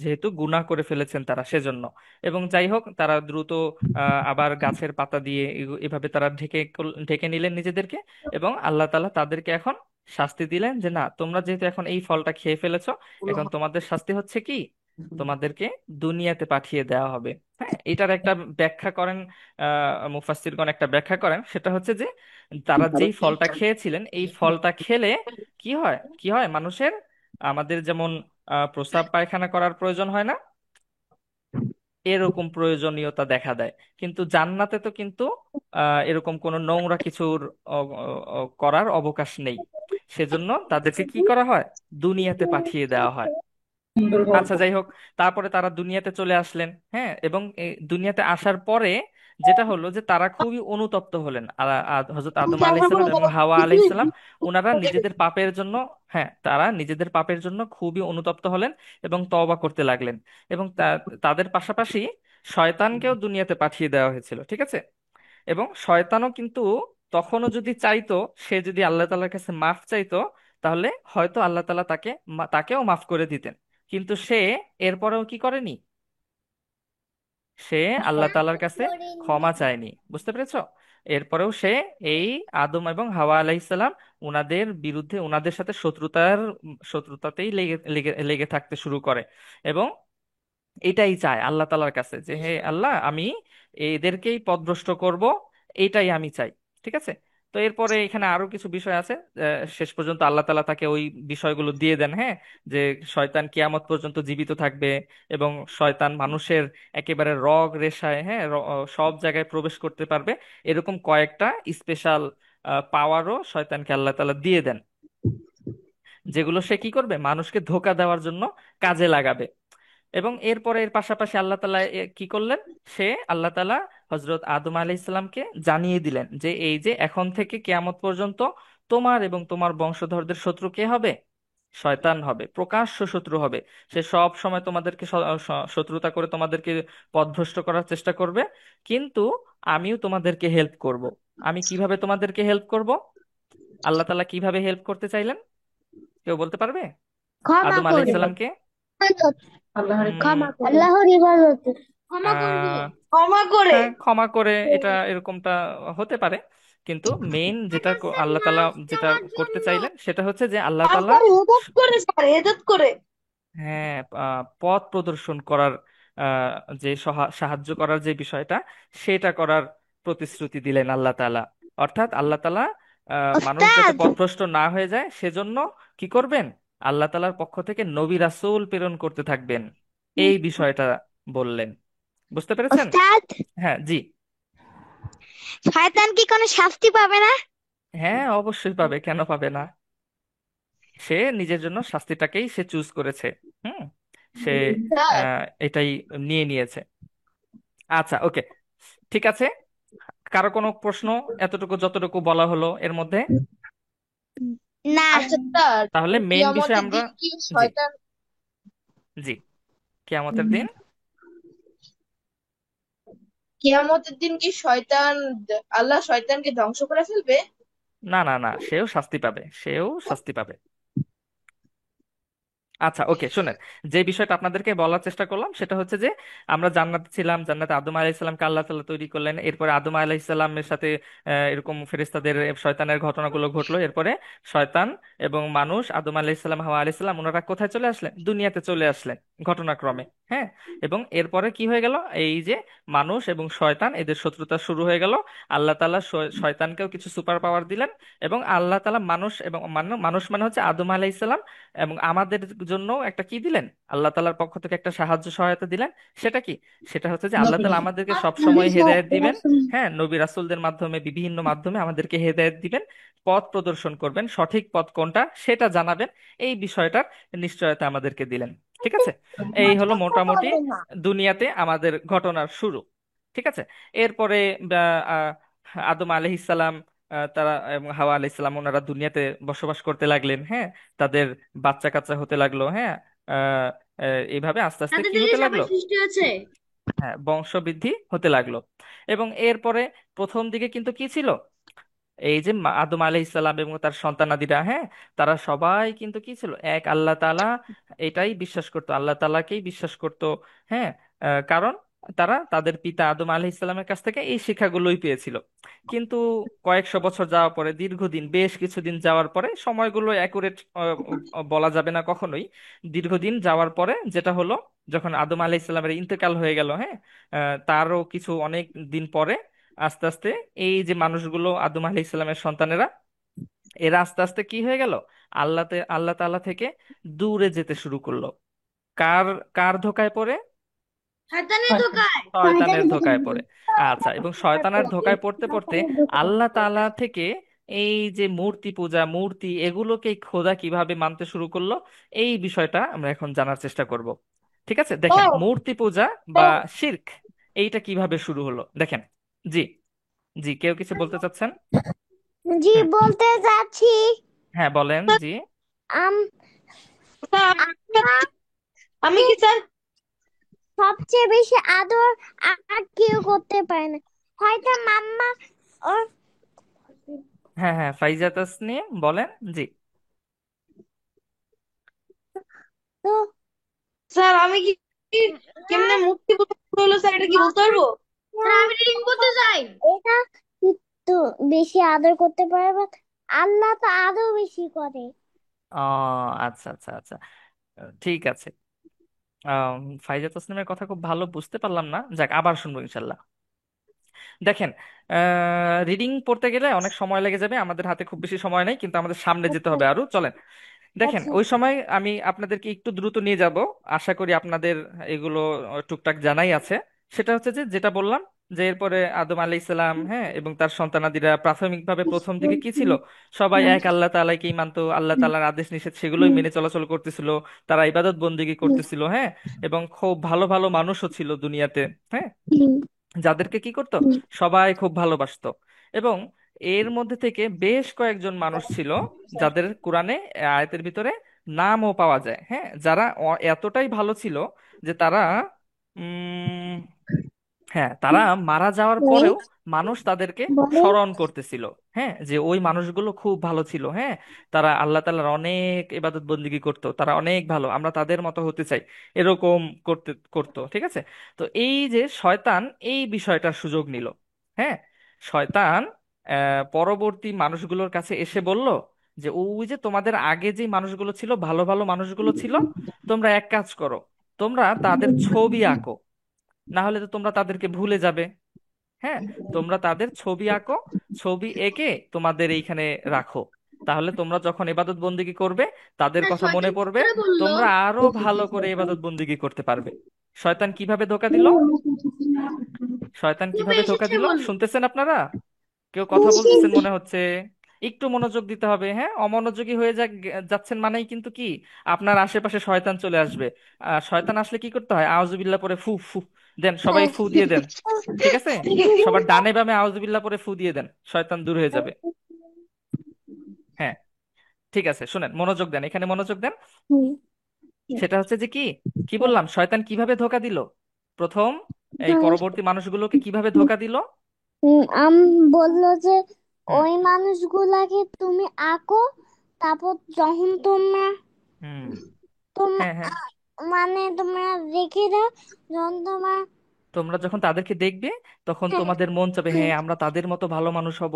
যেহেতু গুনাহ করে ফেলেছেন তারা, সেজন্য। এবং যাই হোক, তারা দ্রুত আবার গাছের পাতা দিয়ে এভাবে তারা ঢেকে নিলেন নিজেদেরকে। এবং আল্লাহ তাআলা তাদেরকে এখন শাস্তি দিলেন যে না, তোমরা যেহেতু এখন এই ফলটা খেয়ে ফেলেছো, এখন তোমাদের শাস্তি হচ্ছে কি, তোমাদেরকে দুনিয়াতে পাঠিয়ে দেওয়া হবে। হ্যাঁ, এটার একটা ব্যাখ্যা করেন মুফাসসিরগণ, একটা ব্যাখ্যা করেন, সেটা হচ্ছে যে তারা যেই ফলটা খেয়েছিলেন, এই ফলটা খেলে কি হয়, কি হয় মানুষের, আমাদের যেমন প্রস্রাব পায়খানা করার প্রয়োজন হয় না, এরকম প্রয়োজনীয়তা দেখা দেয়। কিন্তু জান্নাতে তো কিন্তু এরকম কোনো নোংরা কিছুর করার অবকাশ নেই। সেজন্য তাদেরকে কি করা হয়, দুনিয়াতে পাঠিয়ে দেওয়া হয়। আচ্ছা যাই হোক, তারপরে তারা দুনিয়াতে চলে আসলেন। হ্যাঁ, এবং এই দুনিয়াতে আসার পরে যেটা হলো যে তারা খুবই অনুতপ্ত হলেন। আর হযরত আদম আলাইহিসসালাম এবং হাওয়া আলাইহিসসালাম, ওনারা নিজেদের পাপের জন্য, হ্যাঁ তারা নিজেদের পাপের জন্য খুবই অনুতপ্ত হলেন এবং তওবা করতে লাগলেন। এবং তাদের পাশাপাশি শয়তানকেও দুনিয়াতে পাঠিয়ে দেওয়া হয়েছিল, ঠিক আছে? এবং শয়তানও কিন্তু তখনও যদি চাইতো, সে যদি আল্লাহ তাআলার কাছে মাফ চাইতো, তাহলে হয়তো আল্লাহ তাআলা তাকেও মাফ করে দিতেন। কিন্তু সে এরপরেও কি করেনি, সে আল্লাহ তাআলার কাছে ক্ষমা চায়নি। বুঝতে পেরেছো? এরপরেও সে এই আদম এবং হাওয়া আলাইহিসসালাম, উনাদের বিরুদ্ধে, উনাদের সাথে শত্রুতাতেই লেগে লেগে লেগে থাকতে শুরু করে। এবং এটাই চায় আল্লাহ তাআলার কাছে যে হে আল্লাহ, আমি এদেরকেই পথভ্রষ্ট করব, এইটাই আমি চাই। ঠিক আছে? তো এরপরে এখানে আরো কিছু বিষয় আছে। শেষ পর্যন্ত আল্লাহ তাআলা তাকে ওই বিষয়গুলো দিয়ে দেন। হ্যাঁ, যে শয়তান কিয়ামত পর্যন্ত জীবিত থাকবে, এবং শয়তান মানুষের একেবারে রগ রেশায়, হ্যাঁ সব জায়গায় প্রবেশ করতে পারবে। এরকম কয়েকটা স্পেশাল পাওয়ারও শয়তানকে আল্লাহ তাআলা দিয়ে দেন, যেগুলো সে কি করবে, মানুষকে ধোঁকা দেওয়ার জন্য কাজে লাগাবে। এবং এরপরে এর পাশাপাশি আল্লাহ তাআলা কি করলেন, সে আল্লাহ তাআলা হযরত আদম আলাইহিস সালামকে জানিয়ে দিলেন যে এই যে এখন থেকে কিয়ামত পর্যন্ত তোমার এবং তোমার বংশধরদের শত্রু কে হবে, শয়তান হবে, প্রকাশ্য শত্রু হবে। সে সব সময় তোমাদেরকে শত্রুতা করে তোমাদেরকে পথভ্রষ্ট করার চেষ্টা করবে। কিন্তু আমিও তোমাদেরকে হেল্প করব। আমি কিভাবে তোমাদেরকে হেল্প করব? আল্লাহ তাআলা কিভাবে হেল্প করতে চাইলেন, কেউ বলতে পারবে? ক্ষমা আদম আলাইহিস করে। সালামকে ক্ষমা করে আল্লাহর ইবাদত। ক্ষমা করবে। উম ক্ষমা করে। হ্যাঁ, ক্ষমা করে, এটা এরকমটা হতে পারে। কিন্তু মেইন যেটা আল্লাহ তাআলা নামাজ যেটা দেওয়ার করতে জন্য। চাইলেন, সেটা হচ্ছে যে আল্লাহ তাআলা, তারপর হেদাত করে স্যার, হেদাত করে। হ্যাঁ, পথ প্রদর্শন করার, যে সাহায্য করার যে বিষয়টা, সেটা করার প্রতিশ্রুতি দিলেন আল্লাহ তাআলা। অর্থাৎ আল্লাহ তাআলা মানুষ যাতে ওস্তাদ, পথভ্রষ্ট না হয়ে যায়, সেজন্য কি করবেন, আল্লাহ তাআলার পক্ষ থেকে নবী রাসূল প্রেরণ করতে থাকবেন, এই বিষয়টা বললেন। বুঝতে পেরেছেন? ওস্তাদ, হ্যাঁ জি। শয়তান কি কোনো শাস্তি পাবে না? হ্যাঁ অবশ্যই পাবে, কেন পাবে না? সে নিজের জন্য শাস্তিটাকেই সে চুজ করেছে। হুম, সে এটাই নিয়ে নিয়েছে। আচ্ছা ওকে, ঠিক আছে। কারো কোনো প্রশ্ন, এতটুকু যতটুকু বলা হলো এর মধ্যে? না। আচ্ছা স্যার, তাহলে মেইন বিষয় কিয়ামতের আমরা, দিন কি জি শয়তান জি, কিয়ামতের দিন, কিয়ামতের দিন কি শয়তান আল্লাহ শয়তানকে ধ্বংস করে ফেলবে? না না না, সেও শাস্তি পাবে, সেও শাস্তি পাবে। আচ্ছা ওকে, শুনেন, যে বিষয়টা আপনাদেরকে বলার চেষ্টা করলাম সেটা হচ্ছে যে আমরা জান্নাতে ছিলাম, জান্নাতে আদম আলাইহিসসালামকে আল্লাহ তাআলা তৈরি করলেন। এরপরে আদম আলাইহিসসালামের সাথে এরকম ফেরেশতাদের শয়তানের ঘটনাগুলো ঘটলো। এরপরে শয়তান এবং মানুষ, আদম আলাইহিসসালাম হাওয়া আলাইহিসসালাম, ওনারা কোথায় চলে আসলেন, দুনিয়াতে চলে আসলেন। ঘটনাক্রমে। হ্যাঁ, এবং এরপরে কি হয়ে গেল, এই যে মানুষ এবং শয়তান এদের শত্রুতা শুরু হয়ে গেল। আল্লাহ তাআলা শয়তানকেও কিছু সুপার পাওয়ার দিলেন, এবং আল্লাহ তাআলা মানুষ এবং মানুষ মানে হচ্ছে আদম আলাইহিস সালাম, এবং আমাদের জন্য একটা কি দিলেন, আল্লাহ তাআলার পক্ষ থেকে একটা সাহায্য সহায়তা দিলেন। সেটা কি? সেটা হচ্ছে যে আল্লাহ তাআলা আমাদেরকে সব সময় হেদায়েত দিবেন। হ্যাঁ, নবী রাসূলদের মাধ্যমে, বিভিন্ন মাধ্যমে আমাদেরকে হেদায়েত দিবেন, পথ প্রদর্শন করবেন, সঠিক পথ কোনটা সেটা জানাবেন। এই বিষয়টার নিশ্চয়তা আমাদেরকে দিলেন। ঠিক আছে, এই হলো মোটামুটি দুনিয়াতে আমাদের ঘটনার শুরু। ঠিক আছে, এরপরে আহ, আদম আলাইহিসসালাম, তারা এবং হাওয়া আলাইহিসসালাম ওনারা দুনিয়াতে বসবাস করতে লাগলেন। হ্যাঁ, তাদের বাচ্চা কাচ্চা হতে লাগলো। হ্যাঁ, আহ, এইভাবে আস্তে আস্তে তাদের কি থেকে হতে লাগলো, সাপের সৃষ্টি হয়েছে। হ্যাঁ, বংশবৃদ্ধি হতে লাগলো। এবং এরপরে প্রথম দিকে কিন্তু কি ছিল, এই যে আদম আলাইহিসসালাম এবং তার সন্তানাদিরা, হ্যাঁ, তারা সবাই কিন্তু কি ছিল, এক আল্লাহ তাআলা এটাই বিশ্বাস করতো, আল্লাহ তাআলাকেই বিশ্বাস করতো। হ্যাঁ, কারণ তারা তাদের পিতা আদম আলাইহিসসালামের কাছ থেকে এই শিক্ষাগুলোই পেয়েছিল। কিন্তু কয়েকশো বছর যাওয়ার পরে, দীর্ঘদিন, বেশ কিছুদিন যাওয়ার পরে, সময়গুলো অ্যাকুরেট বলা যাবে না কখনোই, দীর্ঘদিন যাওয়ার পরে যেটা হলো, যখন আদম আলাইহিসসালামের ইন্তেকাল হয়ে গেল, হ্যাঁ, তারও কিছু অনেক দিন পরে আস্তে আস্তে এই যে মানুষগুলো, আদম আলাইহিস সালামের সন্তানেরা, এরা আস্তে আস্তে কি হয়ে গেল, আল্লাহ তাআলা থেকে দূরে যেতে শুরু করলো। কার কার ধোকায় পড়ে? শয়তানের ধোকায়। শয়তানের ধোকায় পড়ে। আচ্ছা, এবং শয়তানের ধোকায় পড়তে পড়তে আল্লাহ তাআলা থেকে এই যে মূর্তি পূজা, মূর্তি, এগুলোকে খোদা কিভাবে মানতে শুরু করলো, এই বিষয়টা আমরা এখন জানার চেষ্টা করব। ঠিক আছে, দেখেন, মূর্তি পূজা বা শিরক, এইটা কিভাবে শুরু হলো দেখেন। জি, জি, কেউ কিছু বলতে চাচ্ছেন? জি, হুম, বলতে চাচ্ছি। হ্যাঁ বলেন, জি। আম স্যার, আমরা আমি কি স্যার? সবচেয়ে বেশি আদর আর কেউ করতে পারে না, হয়তো মাম্মা ও। হ্যাঁ, হ্যাঁ, ফাইজা তাসনিম বলেন, জি। তো স্যার, আমি কি কি কেমনে মূর্তি পূজা শুরু হলো স্যার, এটা কি বলতে পারবো? স্যার আমি রিডিং করতে চাই। এটা কিন্তু বেশি আদর করতে পারে, বাট আল্লাহ তো আরো বেশি করে। ও, আচ্ছা, আচ্ছা, আচ্ছা, ঠিক আছে। ফাইজা তাসনিমের কথা খুব ভালো বুঝতে পারলাম না, যাক, আবার শুনবো ইনশাল্লাহ। দেখেন, রিডিং পড়তে গেলে অনেক সময় লেগে যাবে, আমাদের হাতে খুব বেশি সময় নেই, কিন্তু আমাদের সামনে যেতে আচ্ছা হবে আরো, চলেন। দেখেন, আচ্ছা। ওই সময় আমি আপনাদেরকে একটু দ্রুত নিয়ে যাব, আশা করি আপনাদের এগুলো টুকটাক জানাই আছে। সেটা হচ্ছে যে, যেটা বললাম, যে এরপরে আদম আলাইহিস সালাম, হ্যাঁ, এবং তার সন্তানাদিরা প্রাথমিকভাবে প্রথম দিকে কি ছিল, সবাই এক আল্লাহ তাআলাকেই মানতো, আল্লাহ তাআলার আদেশ নিষেধ সেগুলোই মেনে চলাচল করতেছিল, তারা ইবাদত বন্দেগী করতেছিল। হ্যাঁ, এবং খুব ভালো ভালো মানুষও ছিল দুনিয়াতে। হ্যাঁ, যাদেরকে কি করতো, সবাই খুব ভালোবাসতো। এবং এর মধ্যে থেকে বেশ কয়েকজন মানুষ ছিল যাদের কোরআনে আয়াতের ভিতরে নামও পাওয়া যায়। হ্যাঁ, যারা এতটাই ভালো ছিল যে তারা, উম হ্যাঁ, তারা মারা যাওয়ার পরেও মানুষ তাদেরকে বলেন। স্মরণ করতেছিল। হ্যাঁ, যে ওই মানুষগুলো খুব ভালো ছিল। হ্যাঁ, তারা আল্লাহ তাআলার অনেক ইবাদত বন্দেগী করতো, তারা অনেক ভালো, আমরা তাদের মতো হতে চাই, এরকম করতো। ঠিক আছে, তো এই যে শয়তান এই বিষয়টার সুযোগ নিল। হ্যাঁ, শয়তান পরবর্তী মানুষগুলোর কাছে এসে বলল যে, ওই যে তোমাদের আগে যে মানুষগুলো ছিল, ভালো ভালো মানুষগুলো ছিল, তোমরা এক কাজ করো, তোমরা তাদের ছবি আঁকো, না হলে তো তোমরা তাদেরকে ভুলে যাবে। হ্যাঁ, তোমরা তাদের ছবি আঁকো, ছবি এঁকে তোমাদের এইখানে রাখো, তাহলে তোমরা যখন ইবাদত বন্দেগী করবে, তাদের স্যার কথা মনে শয়তান কি পড়বে, করে বললো? তোমরা আরো ভালো করে ইবাদত বন্দেগী করতে পারবে। শয়তান কিভাবে ধোঁকা দিল, শয়তান কিভাবে কিভাবে ধোঁকা এসেছে দিল, বললো? শুনতেছেন আপনারা? কেউ কথা বলতেছেন মনে হচ্ছে, একটু মনোযোগ দিতে হবে। হ্যাঁ, অমনোযোগী হয়ে যাচ্ছেন মানেই কিন্তু কি, আপনার আশেপাশে শয়তান চলে আসবে। শয়তান আসলে কি করতে হয়, আউযুবিল্লাহ পরে ফু ফু দেন, সবাই ফু দিয়ে দেন। ঠিক আছে, সবার ডানে বামে আউযুবিল্লাহ পরে ফু দিয়ে দেন, শয়তান দূর হয়ে যাবে। হ্যাঁ, ঠিক আছে, শুনেন, মনোযোগ দেন, এখানে মনোযোগ দেন। সেটা হচ্ছে যে কি, কি বললাম, শয়তান কিভাবে ধোঁকা দিল, প্রথম এই পরবর্তী মানুষগুলোকে কিভাবে ধোঁকা দিল। আম বললো যে হুম, ওই মানুষগুলাকে তুমি আঁকো, তারপর যখন তোমরা হুম, তোমরা হ্যাঁ, হ্যাঁ, মানে তোমরা রেখে দাও, যখন তোমার তোমরা যখন তাদেরকে দেখবে, তখন হ্যাঁ, তোমাদের মন চাবে, হ্যাঁ, আমরা তাদের মতো ভালো মানুষ হব,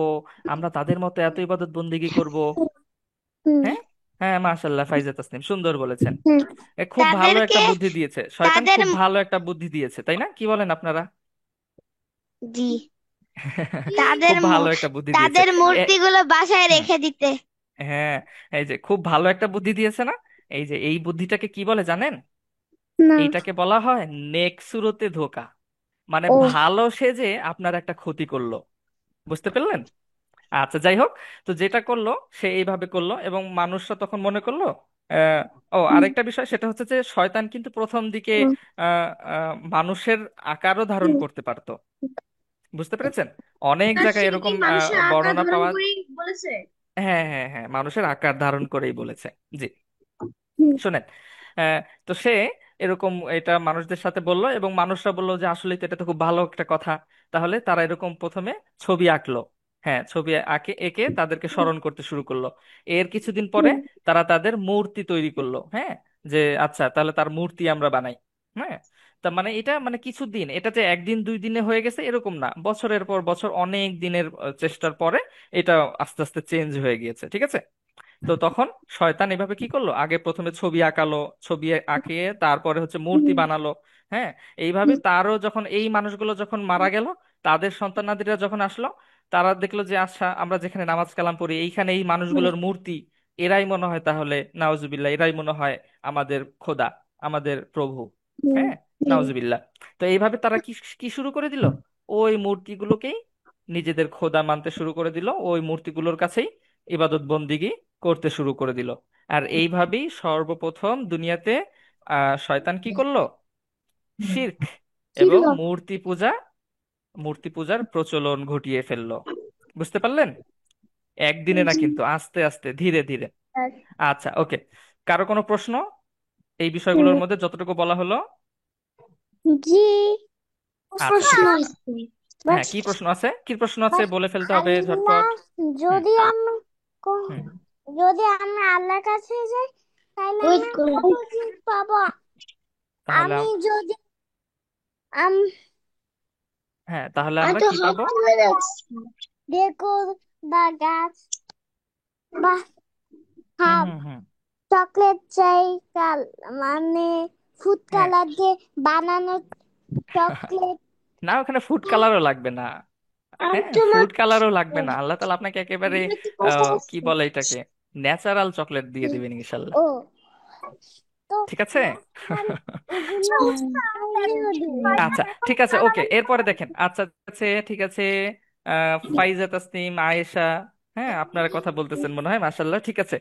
আমরা তাদের মতো এত ইবাদত বন্দেগী করব। হুম, হ্যাঁ, হ্যাঁ, মাশাল্লাহ, ফাইজা তাসনিম সুন্দর বলেছেন। হুম, খুব ভালো তাদেরকে একটা বুদ্ধি দিয়েছে শয়তান, তাদের খুব ভালো একটা বুদ্ধি দিয়েছে, তাই না? কি বলেন আপনারা? জি তাদের খুব ভালো একটা বুদ্ধি দিয়েছে। তাদের এ মূর্তিগুলো বাসায় হুম, রেখে দিতে। হ্যাঁ, এই যে খুব ভালো একটা বুদ্ধি দিয়েছে না? এই যে এই বুদ্ধিটাকে কি বলে জানেন? না। এইটাকে বলা হয় নেক্সুরতে ধোকা। মানে ও। ভালো সেজে আপনার একটা ক্ষতি করলো। বুঝতে পারলেন? আচ্ছা, যাই হোক। তো যেটা করলো, সে এইভাবে করলো এবং মানুষরা তখন মনে করলো আহ, ও হুম, আরেকটা বিষয়, সেটা হচ্ছে যে শয়তান কিন্তু প্রথম দিকে হুম, মানুষের আকারও ধারণ হুম। করতে পারতো। বুঝতে পেরেছেন? অনেক তার জায়গায় থেকে কি এরকম মানুষের আকার বর্ণনা ধারণ পাওয়া। করেই বলেছে? হ্যাঁ, হ্যাঁ, হ্যাঁ, মানুষের আকার ধারণ করেই বলেছে। জি, হুম, শোনেন। তো সে এরকম এটা মানুষদের সাথে বলল এবং মানুষরা বললো যে আসলে তো এটা তো খুব ভালো একটা কথা। তাহলে তারা এরকম প্রথমে ছবি আঁকলো। হ্যাঁ, ছবি আঁকে এঁকে তাদেরকে স্মরণ করতে শুরু করলো। এর কিছুদিন পরে হুম, তারা তাদের মূর্তি তৈরি করলো। হ্যাঁ, যে আচ্ছা তাহলে তার মূর্তি আমরা বানাই। হ্যাঁ, তা মানে এটা মানে কিছুদিন, এটা যে একদিন দুই দিনে হয়ে গেছে এরকম না, বছরের পর বছর অনেক দিনের চেষ্টার পরে এটা আস্তে আস্তে চেঞ্জ হয়ে গিয়েছে। ঠিক আছে? তো তখন শয়তান এভাবে কি করলো, আগে প্রথমে ছবি আঁকালো, ছবি আঁকিয়ে তারপরে হচ্ছে মূর্তি হুম, বানালো। হ্যাঁ, এইভাবে হুম, তারও যখন এই মানুষগুলো যখন মারা গেল, তাদের সন্তানাদিরা যখন আসলো, তারা দেখলো যে আচ্ছা আমরা যেখানে নামাজ কালাম পড়ি এইখানে এই হুম, মানুষগুলোর মূর্তি, এরাই মনে হয় তাহলে নাউজুবিল্লাহ, এরাই মনে হয় আমাদের খোদা, আমাদের প্রভু। হুম, হ্যাঁ, হুম, নাউজুবিল্লাহ। তো এইভাবে তারা কি কি শুরু করে দিল, ওই মূর্তিগুলোকেই নিজেদের খোদা মানতে শুরু করে দিল, ওই মূর্তিগুলোর কাছেই ইবাদত বন্দিগি করতে শুরু করে দিল। আর এইভাবেই সর্বপ্রথম দুনিয়াতে শয়তান কি করলো, শিরক ছিল। এবং মূর্তি পূজার প্রচলন ঘটিয়ে ফেললো। বুঝতে পারলেন? একদিনে না, জি। কিন্তু আস্তে আস্তে ধীরে ধীরে। আর আচ্ছা, ওকে। কারো কোনো প্রশ্ন এই হুম, বিষয়গুলোর মধ্যে যতটুকু বলা হলো? জি আচ্ছা, প্রশ্ন ঠিক আছে। আছে বাট হ্যাঁ, কি প্রশ্ন আছে? কি প্রশ্ন আছে বাট বলে ফেলতে হবে আল্লাহ ঝটপট। হুম, যদি আমরা হুম। যদি আমরা আল্লাহর কাছে যাই তাহলে আমরা কত জিনিস পাবো। তাহলে আমি যদি আম হ্যাঁ, তাহলে আমি আমরা তো কি সব পাবো? ভুলে যাচ্ছি। দেখো বা গাছ বা হুম, হাব হুম, হুম। চকলেট চাই কাল মানে ফুড হ্যাঁ, কালার দিয়ে বানানো চকলেট। না, ওখানে ফুড কালারও লাগবে না। আর হ্যাঁ, তোমার ফুড কালারও লাগবে না, আল্লাহ তাআলা আপনাকে একেবারে কি বলে এটাকে, ন্যাচারাল চকলেট দিয়ে দিবেন ইনশাল্লাহ। ও তো ঠিক আছে? মানে এগুলো আমিও দিই। আচ্ছা, ঠিক আছে, ওকে। এরপরে দেখেন, আচ্ছা ঠিক আছে। ফাইজা তাসনিম, আয়েশা, হ্যাঁ আপনারা কথা বলতেছেন মনে হয়, মাশাল্লাহ, ঠিক আছে।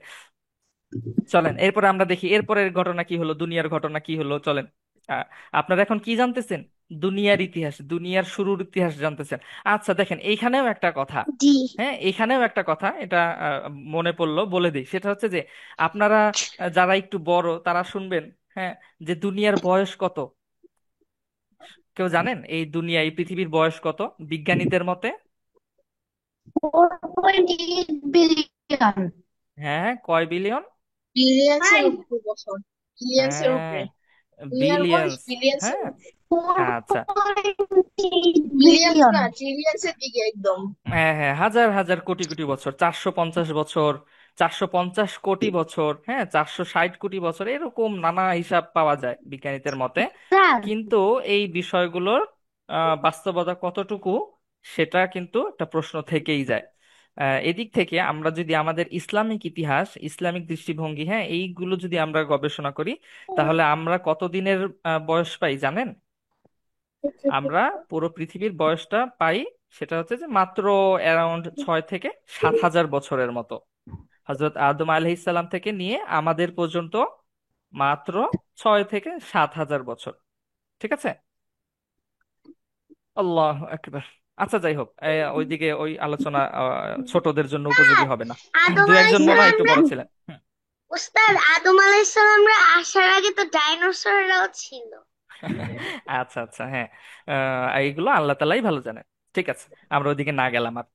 চলেন এরপরে আমরা দেখি এরপরের ঘটনা কি হলো, দুনিয়ার ঘটনা কি হলো, চলেন। আহ, আপনারা এখন কি জানতেছেন? দুনিয়ার ইতিহাস, দুনিয়ার শুরুর ইতিহাস জানতেছেন। আচ্ছা দেখেন, এইখানেও একটা কথা। জি। হ্যাঁ, এখানেও একটা কথা, এটা মনে পড়লো বলে দিই, সেটা হচ্ছে যে আপনারা যারা একটু বড় তারা শুনবেন। হ্যাঁ, যে দুনিয়ার বয়স কত? কেউ জানেন এই দুনিয়া, এই পৃথিবীর বয়স কত বিজ্ঞানীদের মতে? 4.8 বিলিয়ন। হ্যাঁ, কয় বিলিয়ন? বিলিয়ন্স এর ফাইভ। উপরে বছর, বিলিয়ন্স এর হ্যাঁ, উপরে। দুনিয়ার বয়স বিলিয়ন্স। বিলিয়ন্স এর হ্যাঁ, উপরে। ফোর আচ্ছা। পয়েন্ট এইট বিলিয়ন্স বিলিয়ন না, ট্রিলিয়ন্স এর দিকে একদম। হ্যাঁ, হ্যাঁ, হাজার হাজার কোটি কোটি বছর, 450 বছর, 450 কোটি বছর, হ্যাঁ, 460 কোটি বছর, এরকম নানা হিসাব পাওয়া যায় বিজ্ঞানীদের মতে। স্যার। কিন্তু এই বিষয়গুলোর বাস্তবতা কতটুকু, সেটা কিন্তু একটা প্রশ্ন থেকেই যায়। এদিক থেকে আমরা যদি আমাদের ইসলামিক ইতিহাস, ইসলামিক দৃষ্টিভঙ্গি, হ্যাঁ এইগুলো যদি আমরা গবেষণা করি, তাহলে আমরা কতদিনের বয়স পাই জানেন? আমরা পুরো পৃথিবীর বয়সটা পাই, সেটা হচ্ছে যে মাত্র অ্যারাউন্ড 6 থেকে 7 হাজার বছরের মতো। হজরত আদম আলহিসাল্লাম থেকে নিয়ে আমাদের পর্যন্ত মাত্র 6 থেকে 7 হাজার বছর। ঠিক আছে? আল্লাহ একবার। আচ্ছা, যাই হোক, ওইদিকে ওই আলোচনা ছোটদের জন্য উপযোগী হবে না। আদম দু একজন মনে হয় একটু আলাইসালামরা বড় ছিলেন। হুম। উস্তাদ আদম আলাইসালামরা আসার আগে তো ডাইনোসররাও ছিল। আচ্ছা, আচ্ছা, হ্যাঁ, এইগুলো আল্লাহ তালাই ভালো জানেন। ঠিক আছে, আমরা ওইদিকে না গেলাম আর।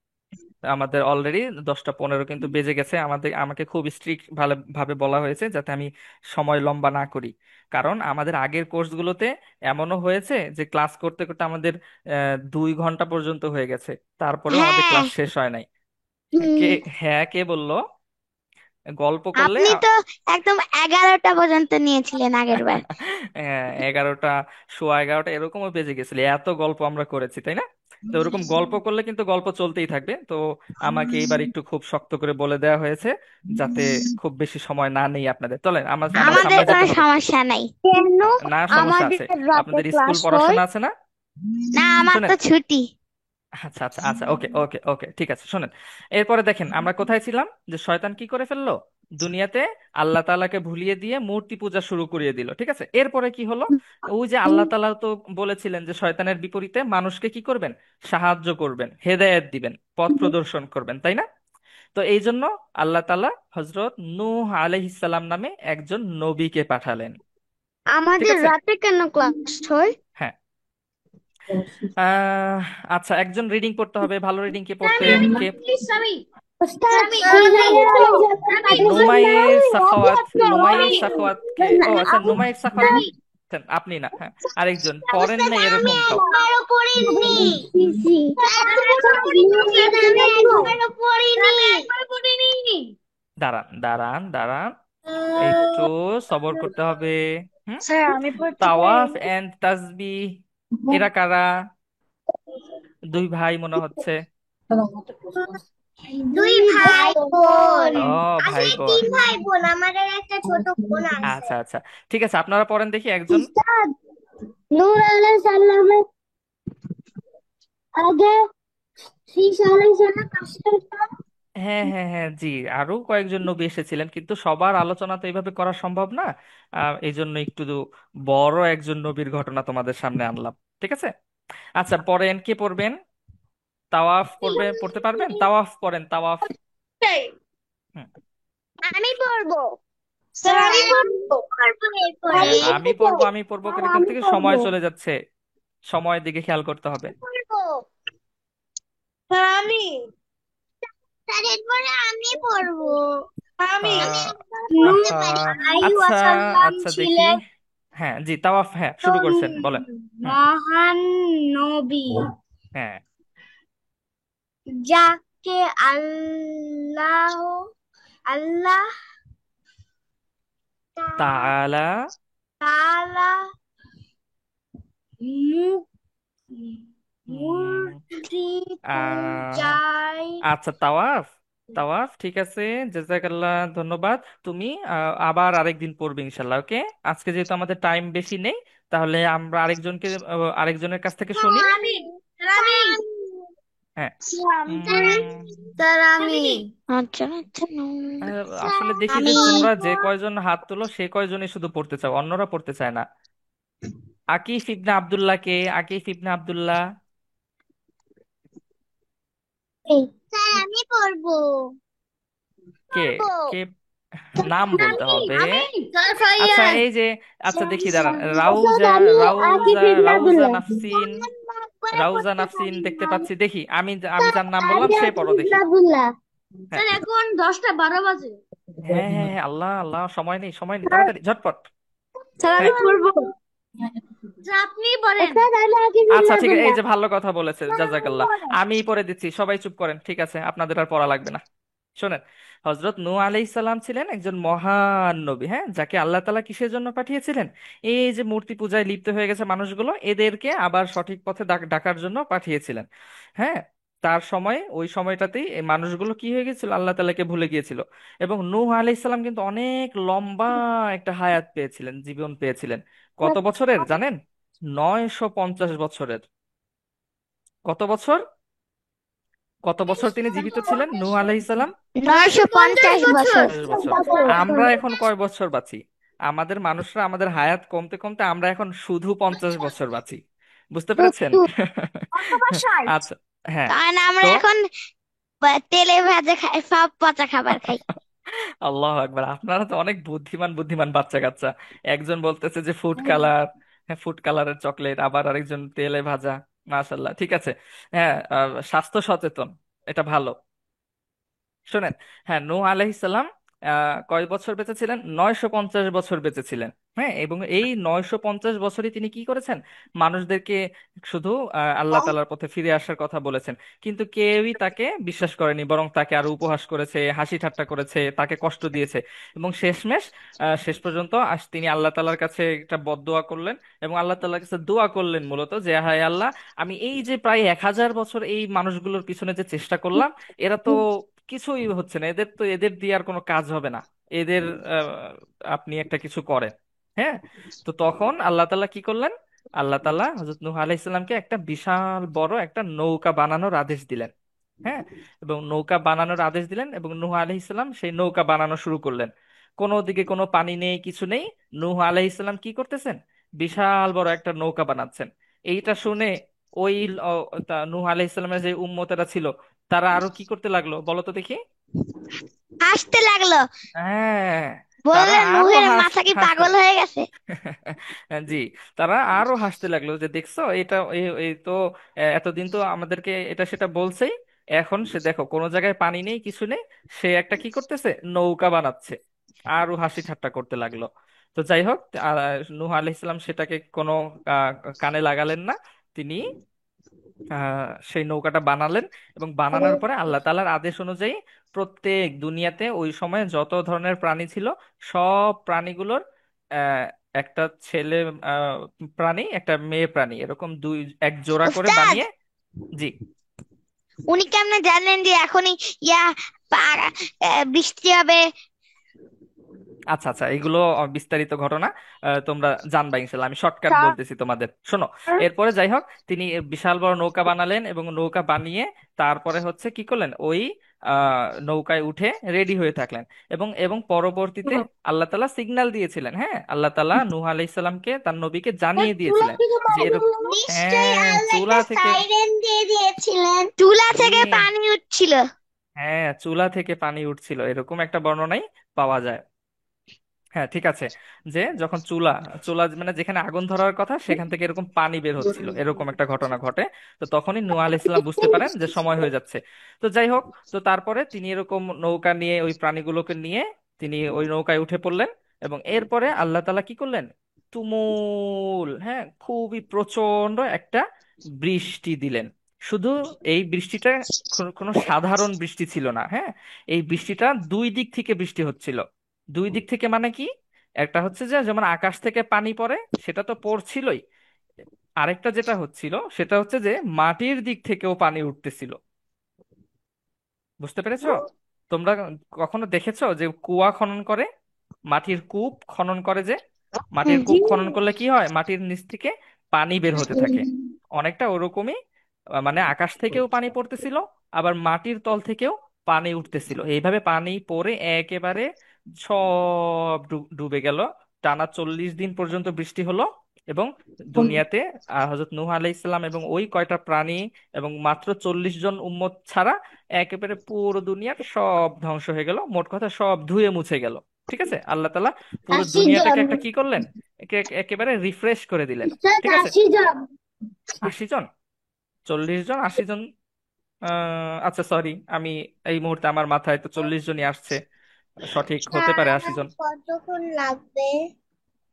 আমাদের অলরেডি 10টা 15 কিন্তু বেজে গেছে, আমাকে খুব স্ট্রিক্ট ভাবে বলা হয়েছে যাতে আমি সময় লম্বা না করি। কারণ আমাদের আগের কোর্সগুলোতে এমনও হয়েছে যে ক্লাস করতে করতে আমাদের 2 ঘন্টা পর্যন্ত হয়ে গেছে, তারপরেও আমাদের হ্যাঁ। ক্লাস শেষ হয় নাই। কে? হুম। হ্যাঁ, কে বললো? গল্প করলে আপনি তো একদম 11টা পর্যন্ত নিয়েছিলেন আগের বার। 11টা, সোয়া 11টা এরকমও বেজে গেছিল, এত গল্প আমরা করেছি, তাই না? তো ওরকম গল্প করলে কিন্তু গল্প চলতেই থাকবে। তো আমাকে এইবার একটু খুব শক্ত করে বলে দেওয়া হয়েছে, যাতে খুব বেশি সময় না নেই আপনাদের। চলেন আমাদের আমাদের সামনে কোনো যেতে হবে। সমস্যা নাই। কেন? না, সমস্যা আমাদের আছে। রাতে আপনাদের স্কুল ক্লাস হয়। পড়াশোনা আছে না? না, আমার শোনেন, তো ছুটি। আচ্ছা আচ্ছা আচ্ছা, ওকে ওকে ওকে, ঠিক আছে, শোনেন। এরপরে দেখেন আমরা কোথায় ছিলাম, যে শয়তান কি করে ফেললো দুনিয়াতে, আল্লাহ তাআলাকে ভুলিয়ে দিয়ে মূর্তি পূজা শুরু করিয়ে দিল। ঠিক আছে, এরপরে কি হলো, ওই যে আল্লাহ তাআলা তো বলেছিলেন যে শয়তানের বিপরীতে মানুষকে কি করবেন, সাহায্য করবেন, হেদায়েত দিবেন, পথ প্রদর্শন করবেন, তাই না? তো এই জন্য আল্লাহ তাআলা হযরত নূহ আলাইহিস সালাম নামে একজন নবীকে পাঠালেন। ঠিক আমাদের আছে। রাতে কেন ক্লাস হয়? হ্যাঁ। আহ আচ্ছা, একজন রিডিং পড়তে হবে, ভালো রিডিং কে পড়তে, কে? ওস্তাদ, সুজানের আলোচনা পাঠিয়েছেন নাই? নুমাইর রবি সাখাওয়াত, আপনি, নুমাইর রবি। সাখাওয়াত কে? ও আচ্ছা, নুমাইর সাখাওয়াত আছেন, আপনি না, হ্যাঁ, আরেকজন পড়েন ওস্তাদ, না আমি এরকম কাউ। একবারও পড়িনি। জি জি। আমি একবারও পড়িনি। দাঁড়ান দাঁড়ান দাঁড়ান, একটু সবর করতে হবে। হুম। স্যার, আমি পড়তে পারি? তাওয়াফ এন্ড তাসবি, এরা কারা? দুই ভাই মনে হচ্ছে। দুই ভাই বোন। ও, ভাই আসলে বোন। 3 ভাই বোন, আমাদের একটা ছোট বোন আছে। আচ্ছা আচ্ছা, ঠিক আছে, আপনারা পড়েন দেখি একজন। উস্তাদ, নূর আলাইহিস সালামের আগে ঈসা আলাইহিস সালাম আসলেন না? হ্যাঁ হ্যাঁ হ্যাঁ, জি, আরো কয়েকজন নবী এসেছিলেন, কিন্তু সবার আলোচনা তো এইভাবে করা সম্ভব না। এই জন্য একটু বড় একজন নবীর ঘটনা তোমাদের সামনে আনলাম। ঠিক আছে। আচ্ছা, পড়েন, কে পড়বেন? তাওয়াফ পড়তে পারবেন? তাওয়াফ পড়েন, তাওয়াফ। হুম। আমি পড়বো। স্যার, আমি পড়বো। এরপরে আমি পড়বো আর করে এখান আমি থেকে পড়বো। সময় চলে যাচ্ছে, সময়ের দিকে খেয়াল করতে হবে। পড়বো। স্যার, আমি। স্যার, এরপরে আমি পড়বো। আমি আহ পড়তে আহা, পারি। আলাইহি আচ্ছা ওয়াসাল্লাম আচ্ছা, দেখি। ছিলেন হ্যাঁ জি, তাওয়াফ, হ্যাঁ, শুরু একজন করছেন, বলেন। হুম। মহান নবী, হ্যাঁ। যাকে আল্লাহ আল্লাহ তাআলা। তাআলা মু- হুম। মূর্তি আহ পূজায়। আচ্ছা, তাওয়াফ, তাওয়াফ, ঠিক আছে। জাযাকাল্লাহ, ধন্যবাদ। তুমি আবার আরেকদিন পড়বে ইনশাল্লাহ, ওকে। আজকে যেহেতু আমাদের টাইম বেশি নেই, তাহলে আমরা আরেকজনের কাছ থেকে শুনি। আমি আমি হ্যাঁ। আমি উম, স্যার, আমি। আচ্ছা আচ্ছা। আসলে দেখি যে আমি তোমরা যে কয়জন হাত তুলো সে কয়জনই শুধু পড়তে চাও, অন্যরা পড়তে চায় না। আকিফ ইবনে আব্দুল্লাহ কে? আকিফ ইবনে আব্দুল্লাহ স্যার, আমি পড়বো। কে? পড়বো। কে? নাম বলতে আমি হবে। আমি স্যার আচ্ছা, ফাইয়াজ। এই যে, আচ্ছা দেখি, দাঁড়ান, ওস্তাদ, রাউজা, আমি রাউজা, আকিব ইবনে রাউজা আব্দুল্লাহ। নাফসিন, করে রাউজা পড়তে নাফসিন পারি দেখতে না। পাচ্ছি, দেখি আমি যার নাম বললাম আমি সে আকিব পড়ো ইবনে দেখি। আব্দুল্লাহ। হ্যাঁ স্যার, এখন 10টা 12 বাজে। হ্যাঁ হ্যাঁ হ্যাঁ, আল্লাহ আল্লাহ, সময় নেই, সময় নেই, তাড়াতাড়ি ঝটপট। স্যার, আমি হ্যাঁ। পড়বো। স্যার, আপনি বলেন। ওস্তাদ, আমি আকিব ইবনে আচ্ছা ঠিক আছে, এই আব্দুল্লাহ। যে ভালো কথা বলেছে, স্যার, আপনি জাজাকাল্লাহ। পড়েন। আমি পড়ে দিচ্ছি, সবাই চুপ করেন, ঠিক আছে, আপনাদের আর পড়া লাগবে না। শোনেন, হজরত নূহ আলাইহিস সালাম ছিলেন একজন মহান নবী, হ্যাঁ, যাকে আল্লাহ তাআলা কিসের জন্য পাঠিয়েছিলেন? এই যে মূর্তি পূজায় লিপ্ত হয়ে গেছে মানুষগুলো, এদেরকে আবার সঠিক পথে ডাকার জন্য পাঠিয়েছিলেন। হ্যাঁ। তার সময়, ওই সময়টাতেই এই মানুষগুলো কি হয়ে গেছিল, আল্লাহ তাআলাকে ভুলে গিয়েছিল। এবং নূহ আলাইহিস সালাম কিন্তু অনেক লম্বা একটা হায়াত পেয়েছিলেন, জীবন পেয়েছিলেন। কত বছরের জানেন? 950 বছরের। কত বছর? কত বছর তিনি জীবিত ছিলেন, নূহ আলাইহিস সালাম? 950 বছর। 50 বছর। আমরা এখন কয় বছর বাঁচি? আমাদের মানুষরা, আমাদের হায়াত কমতে কমতে আমরা এখন শুধু 50 বছর বাঁচি। বুঝতে পেরেছেন? অথবা 60। আচ্ছা। হ্যাঁ। কারণ আমরা তো এখন তেলে ভাজা খাই, সব পচা খাবার খাই। আল্লাহ আকবার, আপনারা তো অনেক বুদ্ধিমান বুদ্ধিমান বাচ্চা কাচ্চা। একজন বলতেছে যে ফুড কালার, হ্যাঁ, ফুড কালারের চকলেট, আবার আরেকজন তেলে ভাজা। মাশাল্লাহ, ঠিক আছে। হ্যাঁ, স্বাস্থ্য সচেতন, এটা ভালো। শোনেন, হ্যাঁ, নূহ আলাইহিস সালাম কয় বছর বেঁচে ছিলেন? 950 বছর বেঁচে ছিলেন। হ্যাঁ, এবং এই 950 বছরই তিনি কি করেছেন? মানুষদেরকে শুধু আল্লাহ তাআলার পথে ফিরে আসার কথা বলেছেন। কিন্তু কেউই তাকে বিশ্বাস করেনি, বরং তাকে আরো উপহাস করেছে, হাসি ঠাট্টা করেছে, তাকে কষ্ট দিয়েছে। এবং শেষমেশ শেষ পর্যন্ত তিনি আল্লাহ তাআলার কাছে একটা বদদোয়া করলেন, এবং আল্লাহ তাআলার কাছে দোয়া করলেন মূলত যে, হায় আল্লাহ, আমি এই যে প্রায় 1000 বছর এই মানুষগুলোর পিছনে যে চেষ্টা করলাম, এরা তো কিছুই হচ্ছে না, এদের দিয়ে আর কোনো কাজ হবে না। এদের আহ, আপনি একটা কিছু করেন। হ্যাঁ। তো তখন আল্লাহ তাআলা কি করলেন? আল্লাহ তাআলা হযরত নূহ আলাইহিস সালামকে একটা বিশাল বড় একটা নৌকা বানানোর আদেশ দিলেন। হ্যাঁ। এবং নৌকা বানানোর আদেশ দিলেন, এবং নূহ আলাইহিস সালাম সেই নৌকা বানানো শুরু করলেন। কোনো দিকে কোনো পানি নেই, কিছু নেই। নূহ আলাইহিস সালাম কি করতেছেন? বিশাল বড় একটা নৌকা বানাচ্ছেন। এইটা শুনে ওই নূহ আলাইহিস সালামের যে উম্মতেরা ছিল, তারা আরো কি করতে লাগলো বলো তো দেখি? হাসতে লাগলো। হ্যাঁ, তারা বললেন আরো নুহের মাথা কি হাসতে। পাগল হয়ে গেছে? জি, তারা আরো হাসতে লাগলো যে, দেখছো এটা, এই এই তো এতদিন তো আমাদেরকে এটা সেটা বলছেই, এখন সে দেখো কোনো জায়গায় পানি নেই, কিছু নেই, সে একটা কি করতেছে, নৌকা বানাচ্ছে। আরো হাসি ঠাট্টা করতে লাগলো। তো যাই হোক, নূহ আলাইহিস সালাম সেটাকে কোনো আহ, কানে লাগালেন না। তিনি সেই নৌকাটা বানালেন, এবং বানানোর পরে আল্লাহ তাআলার আদেশ অনুযায়ী প্রত্যেক দুনিয়াতে ওই সময় যত ধরনের প্রাণী ছিল, সব প্রাণীগুলোর আহ, একটা ছেলে আহ, প্রাণী, একটা মেয়ে প্রাণী, এরকম এক জোড়া করে উস্তাদ, বানিয়ে। জি। উনি কেমনে জানলেন যে এখনই ইয়া বৃষ্টি হবে? আচ্ছা আচ্ছা, এগুলো বিস্তারিত ঘটনা তোমরা জানবা ইনশাল্লাহ। আমি শর্টকাট বলতেছি তোমাদের, শোনো। এরপরে যাই হোক, তিনি বিশাল বড় নৌকা বানালেন, এবং নৌকা বানিয়ে তারপরে হচ্ছে কি করলেন, ওই নৌকায় উঠে রেডি হয়ে থাকলেন। এবং এবং পরবর্তীতে আল্লাহ তাআলা সিগন্যাল দিয়েছিলেন। হ্যাঁ, আল্লাহ তাআলা নূহ আলাইহিস সালামকে, তার নবীকে জানিয়ে দিয়েছিলেন যে এরকম। নিশ্চয়ই হ্যাঁ, আল্লাহ চুলা একটা থেকে। সাইরেন দিয়ে দিয়েছিলেন, চুলা জি। থেকে পানি উঠছিল। হ্যাঁ, চুলা থেকে পানি উঠছিল, এরকম একটা বর্ণনাই পাওয়া যায়। হ্যাঁ, ঠিক আছে। যে যখন চুলা চুলা মানে যেখানে আগুন ধরার কথা, সেখান থেকে এরকম পানি বের হচ্ছিল, এরকম একটা ঘটনা ঘটে। তো তখনই নূহ আলাইহিস সালাম বুঝতে পারেন যে সময় হয়ে যাচ্ছে। তো যাই হোক, তো তারপরে তিনি এরকম নৌকা নিয়ে, ওই প্রাণীগুলোকে নিয়ে তিনি ওই নৌকায় উঠে পড়লেন। এবং এরপরে আল্লাহ তাআলা কি করলেন? তুমুল, হ্যাঁ, খুবই প্রচন্ড একটা বৃষ্টি দিলেন। শুধু এই বৃষ্টিটা কোনো সাধারণ বৃষ্টি ছিল না। হ্যাঁ, এই বৃষ্টিটা দুই দিক থেকে বৃষ্টি হচ্ছিল। দুই দিক থেকে মানে কি? একটা হচ্ছে যে যেমন আকাশ থেকে পানি পড়ে, সেটা তো পড়ছিলই। আরেকটা যেটা হচ্ছিল, সেটা হচ্ছে যে মাটির দিক থেকেও পানি উঠতেছিল। বুঝতে পেরেছো? তোমরা কখনো দেখেছো যে কুয়া খনন করে, মাটির কূপ খনন করে যে, মাটির জি। কূপ খনন করলে কি হয়, মাটির নিচ থেকে পানি বের হতে থাকে। অনেকটা ওরকমই মানে আকাশ থেকেও পানি পড়তেছিল, আবার মাটির তল থেকেও পানি উঠতেছিল। এইভাবে পানি পড়ে একেবারে সব ডুবে গেল। টানা 40 দিন পর্যন্ত বৃষ্টি হলো। এবং দুনিয়াতে হযরত নূহ আলাইহিস সালাম এবং ওই কয়টা প্রাণী এবং মাত্র 40 জন উম্মত ছাড়া একেবারে পুরো দুনিয়ার সব ধ্বংস হয়ে গেল। মোট কথা সব ধুয়ে মুছে গেল। ঠিক আছে, আল্লাহ তাআলা পুরো 80 জন। দুনিয়াটাকে একটা কি করলেন, একেবারে রিফ্রেশ করে দিলেন। উস্তাদ, ঠিক আছে। 80 জন। 80 জন? 40 জন, 80 জন? আচ্ছা, সরি, আমি এই মুহূর্তে আমার মাথায় তো 40 জনই আসছে। সঠিক হতে স্যার, পারে আমার 80 জন। কতক্ষণ লাগবে?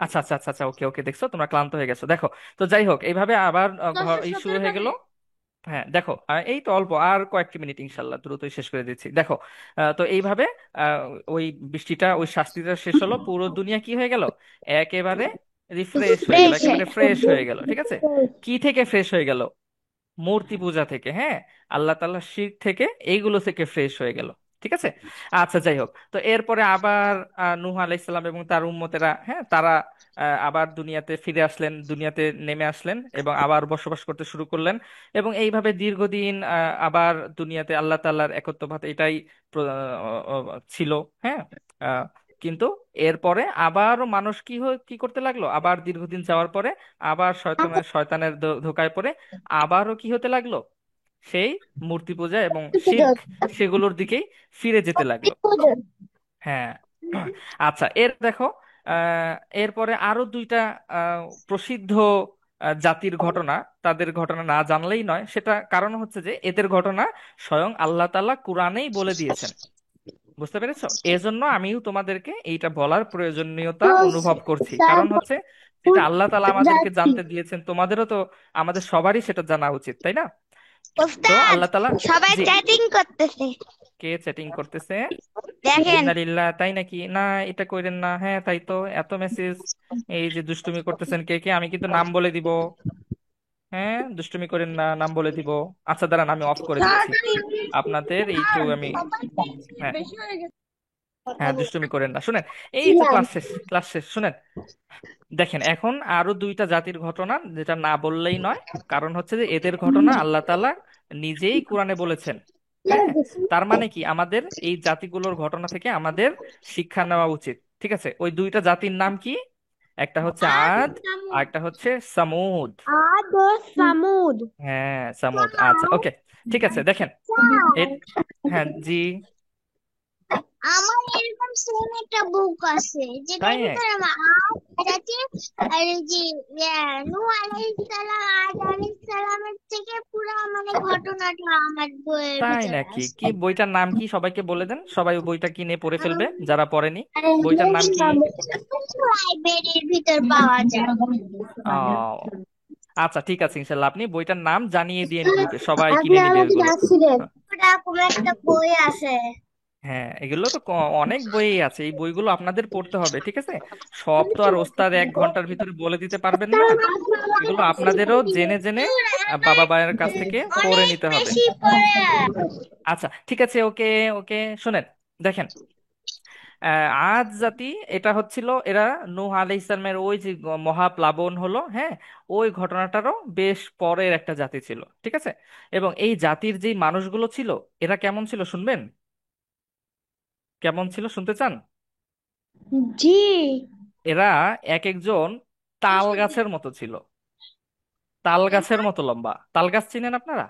আচ্ছা আচ্ছা আচ্ছা আচ্ছা, ওকে ওকে, দেখছো তোমরা ক্লান্ত হয়ে গেছো, দেখো। তো যাই হোক, এইভাবে আবার ঘর দশটা এই শুরু সতেরো হয়ে গেল। মিনিট হ্যাঁ, দেখো, এই তো অল্প আর কয়েকটি মিনিট, ইনশাল্লাহ দ্রুতই শেষ করে দিচ্ছি, দেখো। তো এইভাবে আহ, ওই বৃষ্টিটা, ওই শাস্তিটা শেষ হলো, পুরো দুনিয়া কি হয়ে গেল, একেবারে রিফ্রেশ হয়ে গেল, ফ্রেশ। একেবারে ফ্রেশ হয়ে গেল। ঠিক আছে। কি থেকে ফ্রেশ হয়ে গেল? মূর্তি পূজা থেকে, হ্যাঁ, আল্লাহ তাআলা শিরক থেকে, এইগুলো থেকে ফ্রেশ হয়ে গেল। ঠিক আছে। আচ্ছা, যাই হোক, তো এরপরে আবার নূহ আলাইহিস সালাম এবং তার উম্মতেরা, হ্যাঁ, তারা আবার দুনিয়াতে ফিরে আসলেন, দুনিয়াতে নেমে আসলেন, এবং আবার বসবাস করতে শুরু করলেন। এবং এইভাবে দীর্ঘদিন আবার দুনিয়াতে আল্লাহ তাআলার একত্ববাদ এটাই ছিল। হ্যাঁ। আহ, কিন্তু এরপরে আবারও মানুষ কি করতে লাগলো, আবার দীর্ঘদিন যাওয়ার পরে আবার শয়তানের ধোঁকায় পড়ে আবারও কি হতে লাগলো, সেই মূর্তি পূজা এবং শিরক, সেগুলোর দিকেই ফিরে যেতে লাগলো। হ্যাঁ। আচ্ছা, দেখো, আহ, এরপরে আরো দুইটা প্রসিদ্ধ জাতির ঘটনা, তাদের ঘটনা না জানলেই নয়। সেটা কারণ হচ্ছে যে এদের ঘটনা স্বয়ং আল্লাহ তাআলা কোরআনেই বলে দিয়েছেন। বুঝতে পেরেছো? এজন্য আমিও তোমাদেরকে এইটা বলার প্রয়োজনীয়তা অনুভব করছি, কারণ হচ্ছে যেটা আল্লাহ তাআলা আমাদেরকে জানতে দিয়েছেন, তোমাদেরও তো, আমাদের সবারই সেটা জানা উচিত, তাই না? তো ওস্তাদ, আল্লাহ তাআলা, সবাই জি, চ্যাটিং করতেছে, কে চ্যাটিং করতেছে? দেখেন। ইন্নালিল্লাহ, তাই নাকি? না, এটা কইরেন না। হ্যাঁ, তাই তো, এত মেসেজ। এই যে দুষ্টুমি করতেছেন কে কে, আমি কিন্তু নাম বলে দিব। হ্যাঁ, দুষ্টুমি করেন না, নাম বলে দিব। আচ্ছা দাঁড়ান, আমি অফ করে দিচ্ছি আপনাদের এইটু আমি। হ্যাঁ, হ্যাঁ, দুষ্টুমি করেন না, শুনেন। এই তো ক্লাস শেষ, ক্লাস শেষ, শুনেন। দেখেন, এখন আরো দুইটা জাতির ঘটনা যেটা না বললেই নয়। কারণ হচ্ছে যে এদের ঘটনা আল্লাহ তাআলা নিজেই কোরআনে বলেছেন। হ্যাঁ, তার মানে কি, আমাদের এই জাতিগুলোর ঘটনা থেকে আমাদের শিক্ষা নেওয়া উচিত। ঠিক আছে, ওই দুইটা জাতির নাম কি? একটা হচ্ছে আদ, আর একটা হচ্ছে সামুদ। আদ ও সামুদ। হ্যাঁ, সামুদ, আচ্ছা, ওকে। ঠিক আছে, দেখেন। এ, হ্যাঁ, জি। আমার এরকম সেম একটা বুক আছে তাই যেটার এক, ভিতরে আমার আজ আছে। আর এই যে নূহ আলাইহিস সালাম, আদ আলাইহিস সালামের থেকে পুরো মানে ঘটনাটা আমার বইয়ের তাই ভিতরে নাকি? আছে। কি বইটার নাম কি সবাইকে বলে দেন, সবাই ওই বইটা কিনে পড়ে ফেলবে আম, যারা পড়েনি। আর এই বইটার নাম কি? লাইব্রেরির ভিতর পাওয়া যায়। ও, আচ্ছা, ঠিক আছে, ইনশাল্লাহ আপনি বইটার নাম জানিয়ে দিয়েন গ্রুপে, সবাই কিনে নিবে আমাকে ওইগুলো। ডাকছিলেন। ওটা কোনো একটা বই আছে। হ্যাঁ, এগুলো তো অনেক বইই আছে, এই বইগুলো আপনাদের পড়তে হবে, ঠিক আছে? সব তো আর ওস্তাদ 1 ঘন্টার ভিতরে বলে দিতে পারবেন না। এগুলো আপনাদেরও জেনে জেনে বাবা মায়ের কাছ থেকে পড়ে অনেক নিতে হবে। বেশি পড়ে। আচ্ছা, ঠিক আছে, ওকে, ওকে। শোনেন, দেখেন, আদ জাতি, এটা হচ্ছিল এরা নূহ আলাইহিস সালামের ওই যে মহাপ্লাবন হলো, হ্যাঁ, ওই ঘটনাটারও বেশ পরের একটা জাতি ছিল, ঠিক আছে? এবং এই জাতির যেই মানুষগুলো ছিল, এরা কেমন ছিল শুনবেন? কেমন ছিল শুনতে চান? জি। এরা এক একজন তাল গাছের মতো ছিল। তাল গাছের মতো লম্বা। তাল গাছ চিনেন আপনারা?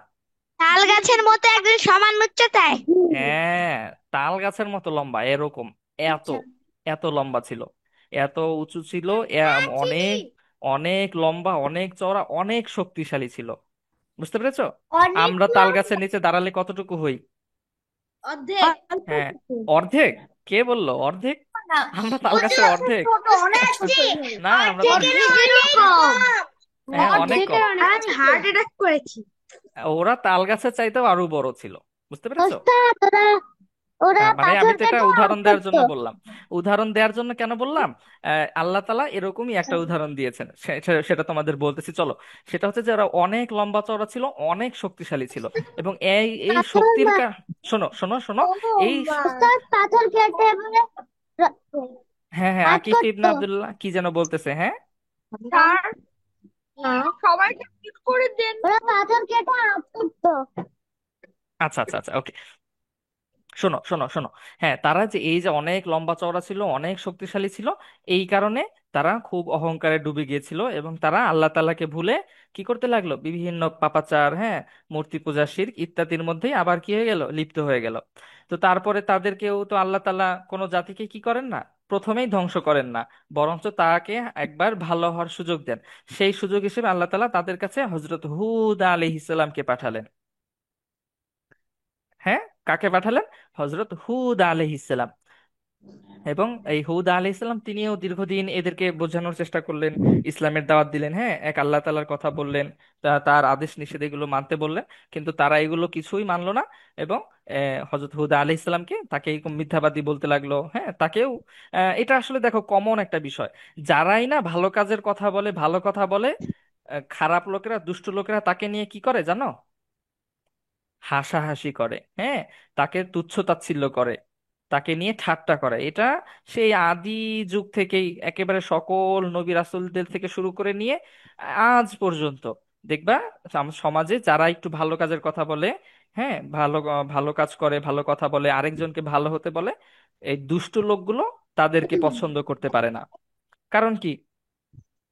তাল গাছের মতো একদম সমান উচ্চতায়। হ্যাঁ, তাল গাছের মতো লম্বা এরকম। এত এত লম্বা ছিল, এত উঁচু ছিল, অনেক অনেক লম্বা, অনেক চওড়া, অনেক শক্তিশালী ছিল। বুঝতে পেরেছো? অনেক আমরা তাল গাছের লম্বা। নিচে দাঁড়ালে কতটুকু হই? অর্ধেক। হ্যাঁ, অর্ধেক। কে বললো অর্ধেক? না, আমরা তাল গাছের ওজন অর্ধেক? ছোট, অনেক ছোট। না, আমরা তাল, অর্ধেকের অনেক কম। হ্যাঁ, অনেক অর্ধেকের কম। অনেক আজ হার্ট অ্যাটাক করেছি। ওরা তাল গাছের চাইতেও আরো বড় ছিল। বুঝতে পেরেছো? ওস্তাদ, ওরা ওরা মানে আমি পাথর তো এটা কেটে হাত উদাহরণ দেওয়ার করতো। জন্য বললাম। উদাহরণ দেওয়ার জন্য কেন বললাম? আল্লাহ তাআলা এরকমই একটা উদাহরণ দিয়েছেন, সেটা তোমাদের বলতেছি, চলো। সেটা হচ্ছে যে ওরা অনেক লম্বা চওড়া ছিল, অনেক শক্তিশালী ছিল। এবং এই এই পাথর শক্তির না। শোনো, শোনো, শোনো। এই, ওস্তাদ, পাথর কেটে বলে র- হ্যাঁ, হ্যাঁ, হাত আকিব ইবনে করতো। আব্দুল্লাহ কি যেন বলতেছে, হ্যাঁ। স্যার, সবাইকে মিউট করে দেন। ওরা পাথর কেটে হাত করতো। আচ্ছা, আচ্ছা, আচ্ছা, ওকে। শোনো, শোনো, শোনো। হ্যাঁ, তারা যে এই যে অনেক লম্বা চওড়া ছিল, অনেক শক্তিশালী ছিল, এই কারণে তারা খুব অহংকারে ডুবে গিয়েছিল, এবং তারা আল্লাহ তাআলাকে ভুলে কি করতে লাগলো, বিভিন্ন পাপাচার, হ্যাঁ, মূর্তি পূজা, শিরক ইত্যাদির মধ্যেই আবার কি হয়ে গেল, লিপ্ত হয়ে গেল। তো তারপরে তাদেরকেও তো আল্লাহ তাআলা কোনো জাতিকে কি করেন না, প্রথমেই ধ্বংস করেন না, বরঞ্চ তাকে একবার ভালো হওয়ার সুযোগ দেন। সেই সুযোগ হিসেবে আল্লাহ তাআলা তাদের কাছে হযরত হুদ আলাইহিস সালামকে পাঠালেন। হ্যাঁ, কাকে পাঠালেন? হযরত হুদ আলাইহিস সালাম। এবং এই হুদ আলাইহিস সালাম তিনিও দীর্ঘদিন এদেরকে বোঝানোর চেষ্টা করলেন, ইসলামের দাওয়াত দিলেন, হ্যাঁ, এক আল্লাহ তাআলার কথা বললেন, তার আদেশ নিষেধ এগুলো মানতে বললেন। কিন্তু তারা এগুলো কিছুই মানলো না। এবং হযরত হুদ আলাইহিস সালামকে, তাকে এরকম মিথ্যাবাদী বলতে লাগলো, হ্যাঁ, তাকেও। এটা আসলে দেখো কমন একটা বিষয়, যারাই না ভালো কাজের কথা বলে, ভালো কথা বলে, খারাপ লোকেরা, দুষ্ট লোকেরা তাকে নিয়ে কি করে জানো? হাসাহাসি করে, হ্যাঁ, তাকে তুচ্ছ তাচ্ছিল্য করে, তাকে নিয়ে ঠাট্টা করে। এটা সেই আদি যুগ থেকেই, একেবারে সকল নবী রাসূলদের থেকে শুরু করে নিয়ে আজ পর্যন্ত দেখবা, সমাজে যারা একটু ভালো কাজের কথা বলে, হ্যাঁ, ভালো ভালো কাজ করে, ভালো কথা বলে, আরেকজনকে ভালো হতে বলে, এই দুষ্ট লোকগুলো তাদেরকে পছন্দ করতে পারে না। কারণ কি?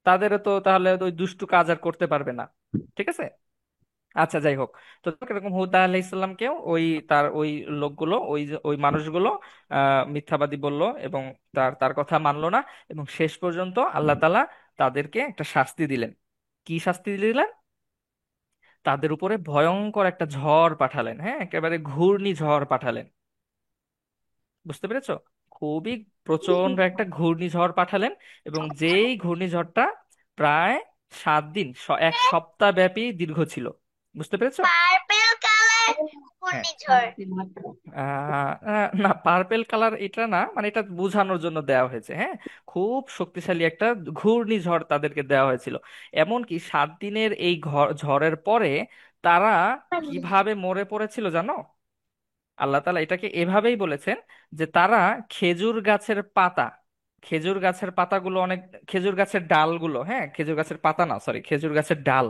তাদেরও তো তাহলে ওই দুষ্টু কাজ আর করতে পারবে না। ঠিক আছে? আচ্ছা, যাই হোক। তো এরকম হুদা আলাইহিস সালামকেও ওই, তার ওই লোকগুলো, ওই মানুষগুলো মিথ্যাবাদী বলল, এবং তার তার কথা মানলো না। এবং শেষ পর্যন্ত আল্লাহ তাআলা তাদেরকে একটা শাস্তি দিলেন। কি শাস্তি দিলেন? তাদের উপরে ভয়ঙ্কর একটা ঝড় পাঠালেন, হ্যাঁ, একেবারে ঘূর্ণি ঝড় পাঠালেন। বুঝতে পেরেছো? খুবই প্রচন্ড একটা ঘূর্ণিঝড় পাঠালেন, এবং যেই ঘূর্ণিঝড়টা প্রায় 7 দিন, এক সপ্তাহ ব্যাপী দীর্ঘ ছিল। বুঝতে পেরেছো? পার্পেল কালার হ্যাঁ। ঘূর্ণিঝড়। না, পার্পেল কালার এটা না, মানে এটা বোঝানোর জন্য দেওয়া হয়েছে। হ্যাঁ, খুব শক্তিশালী একটা ঘূর্ণিঝড় তাদেরকে দেওয়া হয়েছিল। এমনকি 7 দিনের এই ঝড়ের পরে তারা কিভাবে মরে পড়েছিল জানো? আল্লাহ তাআলা এটাকে এভাবেই বলেছেন যে তারা খেজুর গাছের পাতা, খেজুর গাছের পাতাগুলো অনেক, খেজুর গাছের ডালগুলো, হ্যাঁ খেজুর গাছের পাতা না, সরি, খেজুর গাছের ডাল।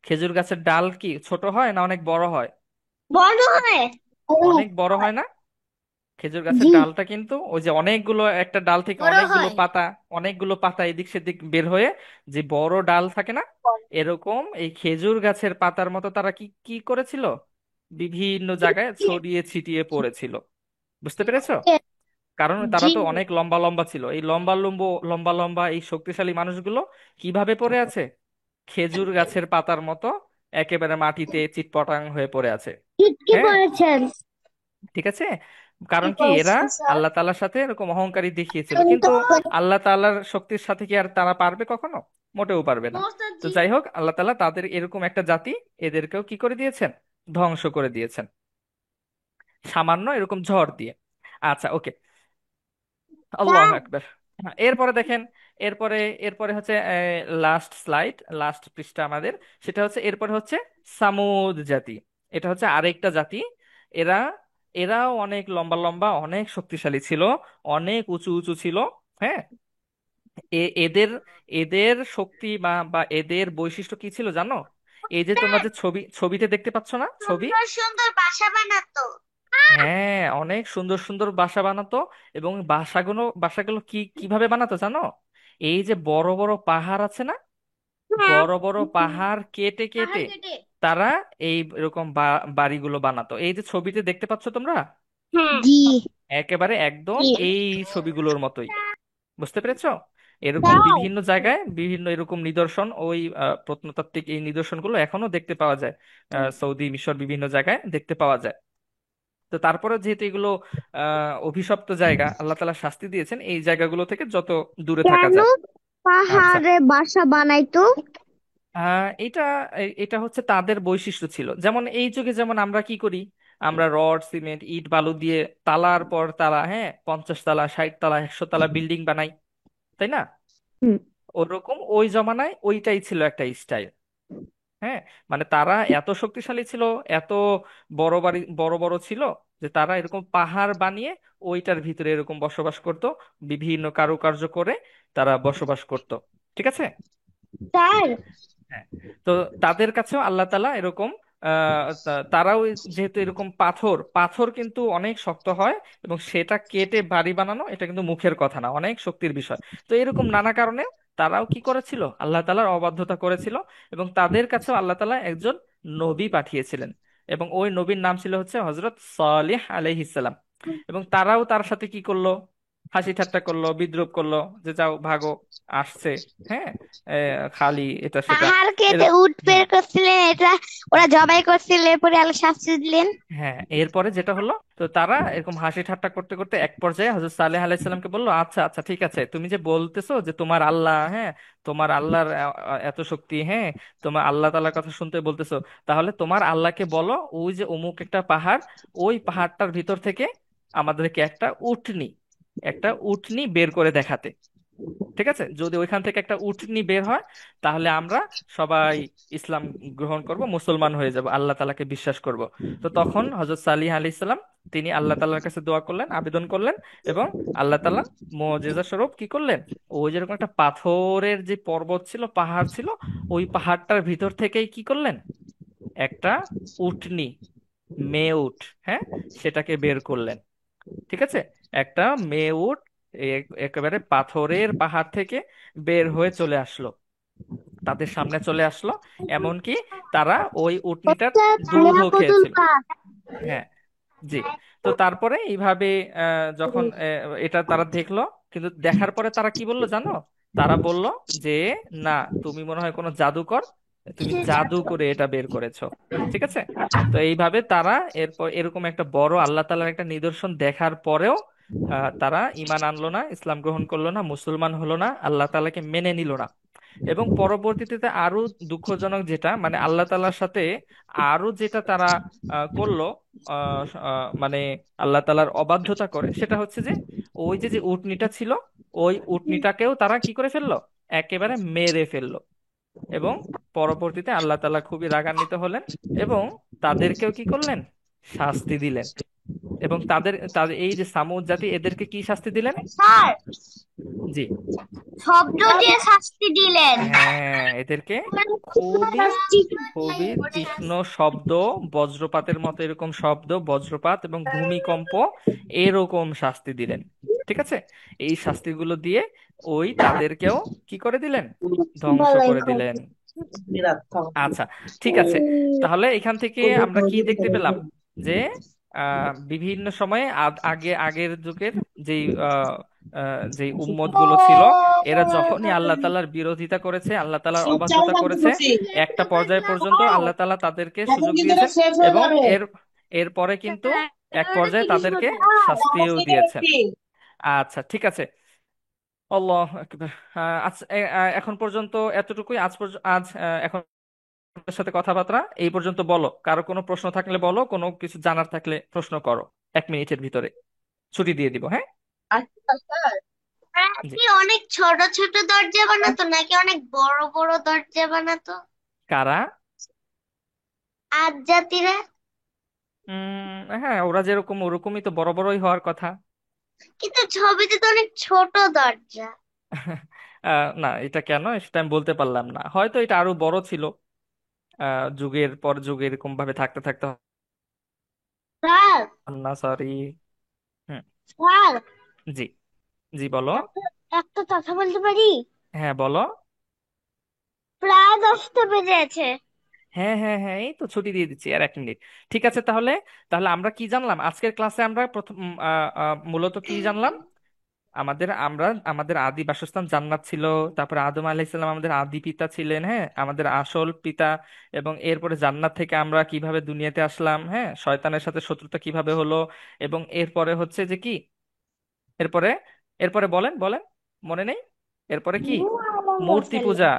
খেজুর গাছের ডাল কি ছোট হয় না অনেক বড় হয়? বড় হয়। অনেক বড় হয় না? খেজুর গাছের জি, ডালটা কিন্তু ওই যে অনেকগুলো, একটা ডাল থেকে বড় অনেকগুলো হয়। পাতা, অনেকগুলো পাতা এদিক সেদিক বের হয়ে যে বড় ডাল থাকে না, এরকম এই খেজুর গাছের পাতার মতো তারা কি কি করেছিল, বিভিন্ন জায়গায় ছড়িয়ে ছিটিয়ে পড়েছিল। বুঝতে পেরেছো? কারণ তারা জি, তো অনেক লম্বা লম্বা ছিল, এই লম্বা লম্বা লম্বা লম্বা এই শক্তিশালী মানুষগুলো কিভাবে পড়ে আছে? খেজুর গাছের পাতার মতো একেবারে মাটিতে চিটপটাং হয়ে পড়ে আছে। ঠিকই হ্যাঁ, বলেছেন। ঠিক আছে। কারণ কি কি এরা বলছেন স্যার? আল্লাহ তাআলার সাথে এরকম অহংকারী দেখিয়েছিল, কিন্তু আল্লাহ তাআলার শক্তির সাথে কি আর তারা পারবে কখনো? মোটেও পারবে না। তো যাই হোক, আল্লাহ তাআলা তাদের এরকম একটা জাতি, এদেরকেও কি করে দিয়েছেন, ধ্বংস করে দিয়েছেন সামান্য এরকম ঝড় দিয়ে। আচ্ছা, ওকে, আল্লাহ আকবার। এরপরে দেখেন, এরপরে এরপরে হচ্ছে লাস্ট স্লাইড, লাস্ট পৃষ্ঠা আমাদের, সেটা হচ্ছে এরপরে হচ্ছে সামুদ জাতি। এটা হচ্ছে আরেকটা জাতি। এরা এরাও অনেক লম্বা লম্বা, অনেক শক্তিশালী ছিল, অনেক উঁচু উঁচু ছিল। হ্যাঁ, এদের এদের শক্তি বা বা এদের বৈশিষ্ট্য কি ছিল জানো? এই যে তোমরা যে ছবিতে দেখতে পাচ্ছ না, ছবি, সুন্দর সুন্দর বাসা বানাতো। হ্যাঁ অনেক সুন্দর সুন্দর বাসা বানাতো। এবং বাসাগুলো বাসাগুলো কি কিভাবে বানাতো জানো? এই যে বড় বড় পাহাড় আছে না, হ্যাঁ। বড় বড় পাহাড় কেটে কেটে পাহাড় কেটে। তারা এই এরকম বাড়িগুলো বানাতো। এই যে ছবিতে দেখতে পাচ্ছ তোমরা, হ্যাঁ, জি, একেবারে একদম জি। এই ছবিগুলোর মতোই। বুঝতে পেরেছো? এরকম বিভিন্ন জায়গায় বিভিন্ন এরকম নিদর্শন, ওই প্রত্নতাত্ত্বিক এই নিদর্শনগুলো এখনো দেখতে পাওয়া যায়। সৌদি, মিশর, বিভিন্ন জায়গায় দেখতে পাওয়া যায়। তো তারপরে যেহেতু এগুলো অভিশপ্ত জায়গা, আল্লাহ তাআলা শাস্তি দিয়েছেন এই জায়গাগুলো থেকে যত দূরে থাকা কেন যায়। আচ্ছা, পাহাড়ে বাসা বানাইতো? এটা এটা হচ্ছে তাদের বৈশিষ্ট্য ছিল। যেমন এই যুগে যেমন আমরা কি করি, আমরা রড সিমেন্ট ইট বালু দিয়ে তালার পর তালা, হ্যাঁ 50 তলা 60 তলা 100 তলা বিল্ডিং বানাই, তাই না? হুম। ওরকম ওই জমানায় ওইটাই ছিল একটা স্টাইল। হ্যাঁ, মানে তারা এত শক্তিশালী ছিল, এত বড় বাড়ি বড় বড় ছিল যে তারা এরকম পাহাড় বানিয়ে ওইটার ভিতরে এরকম বসবাস করত, বিভিন্ন কারুকার্য করে তারা বসবাস করত। ঠিক আছে। তাই? হ্যাঁ। তো তাদের কাছেও আল্লাহ তাআলা এরকম তারাও যেহেতু এরকম পাথর, পাথর কিন্তু অনেক শক্ত হয়, এবং সেটা কেটে বাড়ি বানানো এটা কিন্তু মুখের কথা না, অনেক শক্তির বিষয়। তো এরকম নানা কারণে তারাও কি করেছিল, আল্লাহ তাআলার অবাধ্যতা করেছিল, এবং তাদের কাছেও আল্লাহ তাআলা একজন নবী পাঠিয়েছিলেন, এবং ওই নবীর নাম ছিল হচ্ছে হযরত সালেহ আলাইহিস সালাম। এবং তারাও তার সাথে কি করলো, হাসি ঠাট্টা করলো, বিদ্রূপ করলো, যে যাও ভাগো, আসছে, হ্যাঁ খালি এটা সেটা। পাহাড় কেটে এরকম, উট বের করছিলেন, এটা ওরা জবাই করছিল, এরপরে আল্লাহ শাস্তি দিলেন। হ্যাঁ এরপরে যেটা হলো, তো তারা এরকম হাসি ঠাট্টা করতে করতে এক পর্যায়ে হযরত সালেহ আলাইহিস সালামকে বললো, আচ্ছা আচ্ছা ঠিক আছে, তুমি যে বলতেছো যে তোমার আল্লাহ, হ্যাঁ তোমার আল্লাহর এত শক্তি, হ্যাঁ তোমার আল্লাহ তাআলার কথা শুনতে বলতেছো, তাহলে তোমার আল্লাহকে বলো ওই যে অমুক একটা পাহাড়, ওই পাহাড়টার ভিতর থেকে আমাদেরকে একটা উটনি বের করে দেখাতে। ঠিক আছে, যদি ওইখান থেকে একটা উটনি বের হয়, তাহলে আমরা সবাই ইসলাম গ্রহণ করব, মুসলমান হয়ে যাব, আল্লাহ তাআলাকে বিশ্বাস করব। তো তখন হযরত সালিহ আলাইহিস সালাম তিনি আল্লাহ তাআলার কাছে দোয়া করলেন, আবেদন করলেন, এবং আল্লাহ তাআলা মুজিজা স্বরূপ কি করলেন, ওই যেরকম একটা পাথরের যে পর্বত ছিল, পাহাড় ছিল, ওই পাহাড়টার ভিতর থেকেই কি করলেন, একটা উটনি, মেয়ে উট, হ্যাঁ সেটাকে বের করলেন। ঠিক আছে, একটা মেয়ে উট একেবারে পাথরের পাহাড় থেকে বের হয়ে চলে আসলো, তাদের সামনে চলে আসলো। এমনকি তারা ওই উটনিটার দুধও খেয়েছিল। হ্যাঁ, জি। তো তারপরে এইভাবে যখন এটা তারা দেখলো, কিন্তু দেখার পরে তারা কি বললো জানো? তারা বলল যে না, তুমি মনে হয় কোনো জাদুকর, তুমি জাদু করে এটা বের করেছো। ঠিক আছে। তো এইভাবে তারা এরপর এরকম একটা বড় আল্লাহ তাআলার একটা নিদর্শন দেখার পরেও তারা ঈমান আনলো না, ইসলাম গ্রহণ করলো না, মুসলমান হলো না, আল্লাহ তাআলাকে মেনে নিল না। এবং পরবর্তীতে আরো দুঃখজনক যেটা, মানে আল্লাহ তাআলার সাথে আরো যেটা তারা করলো, মানে আল্লাহ তাআলার অবাধ্যতা করে, সেটা হচ্ছে যে ওই যে যে উটনিটা ছিল, ওই উটনিটাকেও তারা কি করে ফেললো, একেবারে মেরে ফেললো। এবং পরবর্তীতে আল্লাহ তাআলা খুবই রাগান্বিত হলেন এবং তাদেরকেও কি করলেন, শাস্তি দিলেন। এবং তাদের তাদের এই যে সামুদ জাতি, এদেরকে কি শাস্তি দিলেন? স্যার, জি, শব্দ দিয়ে শাস্তি দিলেন। হ্যাঁ, এদেরকে খুবই খুবই তীক্ষ্ণ শব্দ, বজ্রপাতের মতো এরকম শব্দ, বজ্রপাত এবং ভূমিকম্প, এরকম শাস্তি দিলেন। ঠিক আছে, এই শাস্তিগুলো দিয়ে ওই তাদেরকেও কি করে দিলেন, ধ্বংস করে দিলেন। আচ্ছা, ঠিক আছে। তাহলে এখান থেকে আমরা কি দেখতে পেলাম, যে বিভিন্ন সময়ে আগের যুগের যেই যেই উম্মত গুলো ছিল, এরা যখনই আল্লাহ তাআলার বিরোধিতা করেছে, আল্লাহ তাআলার চুপ, চার অবাধ্যতা ঘন্টা করেছে, বসি। একটা পর্যায় পর্যন্ত আল্লাহ তাআলা তাদেরকে এখন সুযোগ কিন্তু এটা দিয়েছেন। শেষ হয়ে এবং যাবে। এরপরে কিন্তু এক পর্যায়ে তাদেরকে শাস্তিও সেটাই দিয়েছেন। বলছি। আচ্ছা, ঠিক আছে। আল্লাহ আকবার। আচ্ছা, এখন পর্যন্ত এতটুকুই। আজ এখন আপনার সাথে কথাবার্তা এই পর্যন্ত। বলো, কারো কোনো প্রশ্ন থাকলে বলো, কোনো কিছু জানার থাকলে প্রশ্ন করো। 1 মিনিটের ভিতরে ছুটি দিয়ে দিব, হ্যাঁ? আচ্ছা স্যার, জি। কি অনেক ছোট ছোট দরজা বানাতো নাকি অনেক বড় বড় দরজা বানাতো কারা? আজ জাতিরা? হ্যাঁ, ওরা যেরকম ওরকমই তো বড় বড়ই হওয়ার কথা। কিন্তু ছবিতে তো অনেক ছোট দরজা। না, এটা কেন সেটা আমি বলতে পারলাম না, হয়তো এটা আরো বড় ছিল। যুগের পর যুগ এরকম ভাবে থাকতে থাকতে। স্যার, না, সরি। হুম। স্যার, জি, জি বলো। একটা একটা কথা বলতে পারি? হ্যাঁ, বলো। প্রায় 10টা বেজেছে। হ্যাঁ, হ্যাঁ, হ্যাঁ, এই তো ছুটি দিয়ে দিচ্ছি আর 1 মিনিট। ঠিক আছে, তাহলে তাহলে আমরা কি জানলাম আজকের ক্লাসে? আমরা প্রথম মূলত কি জানলাম? আমাদের আদি বাসস্থান জান্নাত ছিল। তারপরে আদম আলাইহিস সালাম আমাদের আদি পিতা ছিলেন, হ্যাঁ, আমাদের আসল পিতা। এবং এরপরে জান্নাত থেকে আমরা কিভাবে দুনিয়াতে আসলাম, হ্যাঁ, শয়তানের সাথে শত্রুতা কিভাবে হলো। এবং এরপরে হচ্ছে যে কি, এরপরে এরপরে বলেন বলেন, মনে নেই? এরপরে কি? মূর্তি পূজা।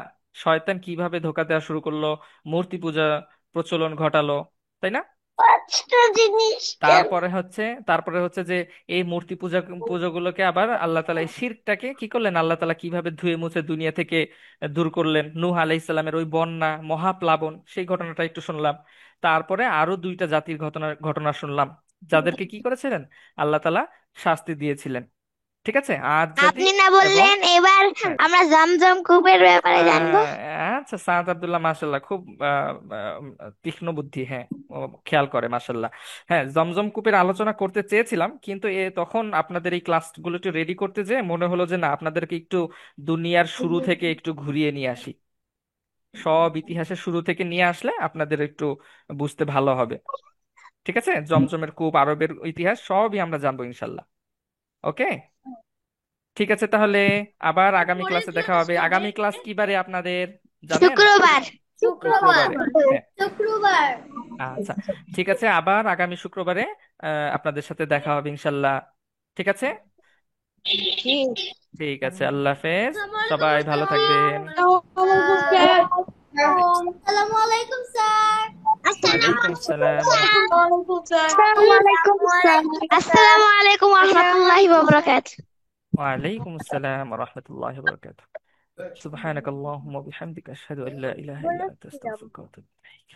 শয়তান কিভাবে ধোঁকা দেওয়া শুরু করলো, মূর্তি পূজা প্রচলন ঘটালো, তাই না? 5টা জিনিস কেন? তারপরে হচ্ছে যে এই মূর্তি পূজা পুজোগুলোকে আবার আল্লাহ তাআলা, এই শিরকটাকে কি করলেন, আল্লাহ তাআলা কিভাবে ধুয়ে মুছে দুনিয়া থেকে দূর করলেন। নূহ আলাইহিস সালামের ওই বন্যা, মহাপ্লাবন, সেই ঘটনাটা একটু শুনলাম। তারপরে আরো 2টা জাতির ঘটনা ঘটনা শুনলাম, যাদেরকে কি করেছিলেন, আল্লাহ তাআলা শাস্তি দিয়েছিলেন। ঠিক আছে, আদ জাতি আপনি না এবং বললেন এবার হ্যাঁ, আমরা জমজম কূপের ব্যাপারে জানবো? আচ্ছা, সাদ আব্দুল্লাহ মাশাল্লাহ, খুব তীক্ষ্ণ বুদ্ধি, হ্যাঁ, ও খেয়াল করে মাশাল্লাহ। হ্যাঁ, জমজম কূপের আলোচনা করতে চেয়েছিলাম, কিন্তু তখন আপনাদের এই ক্লাসগুলো একটু রেডি করতে যে মনে হলো যে না, আপনাদেরকে একটু দুনিয়ার শুরু থেকে একটু ঘুরিয়ে নিয়ে আসি। সব ইতিহাসের শুরু থেকে নিয়ে আসলে আপনাদের একটু বুঝতে ভালো হবে। ঠিক আছে, জমজমের কূপ, আরবের ইতিহাস সবই আমরা জানবো ইনশাল্লাহ। ওকে, ঠিক আছে তাহলে। আবার আগামী ক্লাসে দেখা হবে। আগামী ক্লাস কি বারে আপনাদের জানেন? শুক্রবার। শুক্রবার। শুক্রবারে। হ্যাঁ, শুক্রবার। আচ্ছা, ঠিক আছে, আবার আগামী শুক্রবারে আপনাদের সাথে দেখা হবে ইনশাল্লাহ। ঠিক আছে, ঠিক আছে, আল্লাহ হাফেজ। সবাই ভালো থাকবেন। আসসালামু আলাইকুম স্যার। ওয়ালাইকুম আসসালাম আসসালামু আলাইকুম ওয়া রাহমাতুল্লাহি ওয়া বারাকাতুহু। ওয়ালাইকুম আসসালাম ওয়া রাহমাতুল্লাহি ওয়া বারাকাতুহু। সুবহানাকাল্লাহুম্মা ওয়া বিহামদিকা আশহাদু আল্লা ইলাহা ইল্লা আনতা আস্তাগফিরুকা ওয়া আতুবু ইলাইক।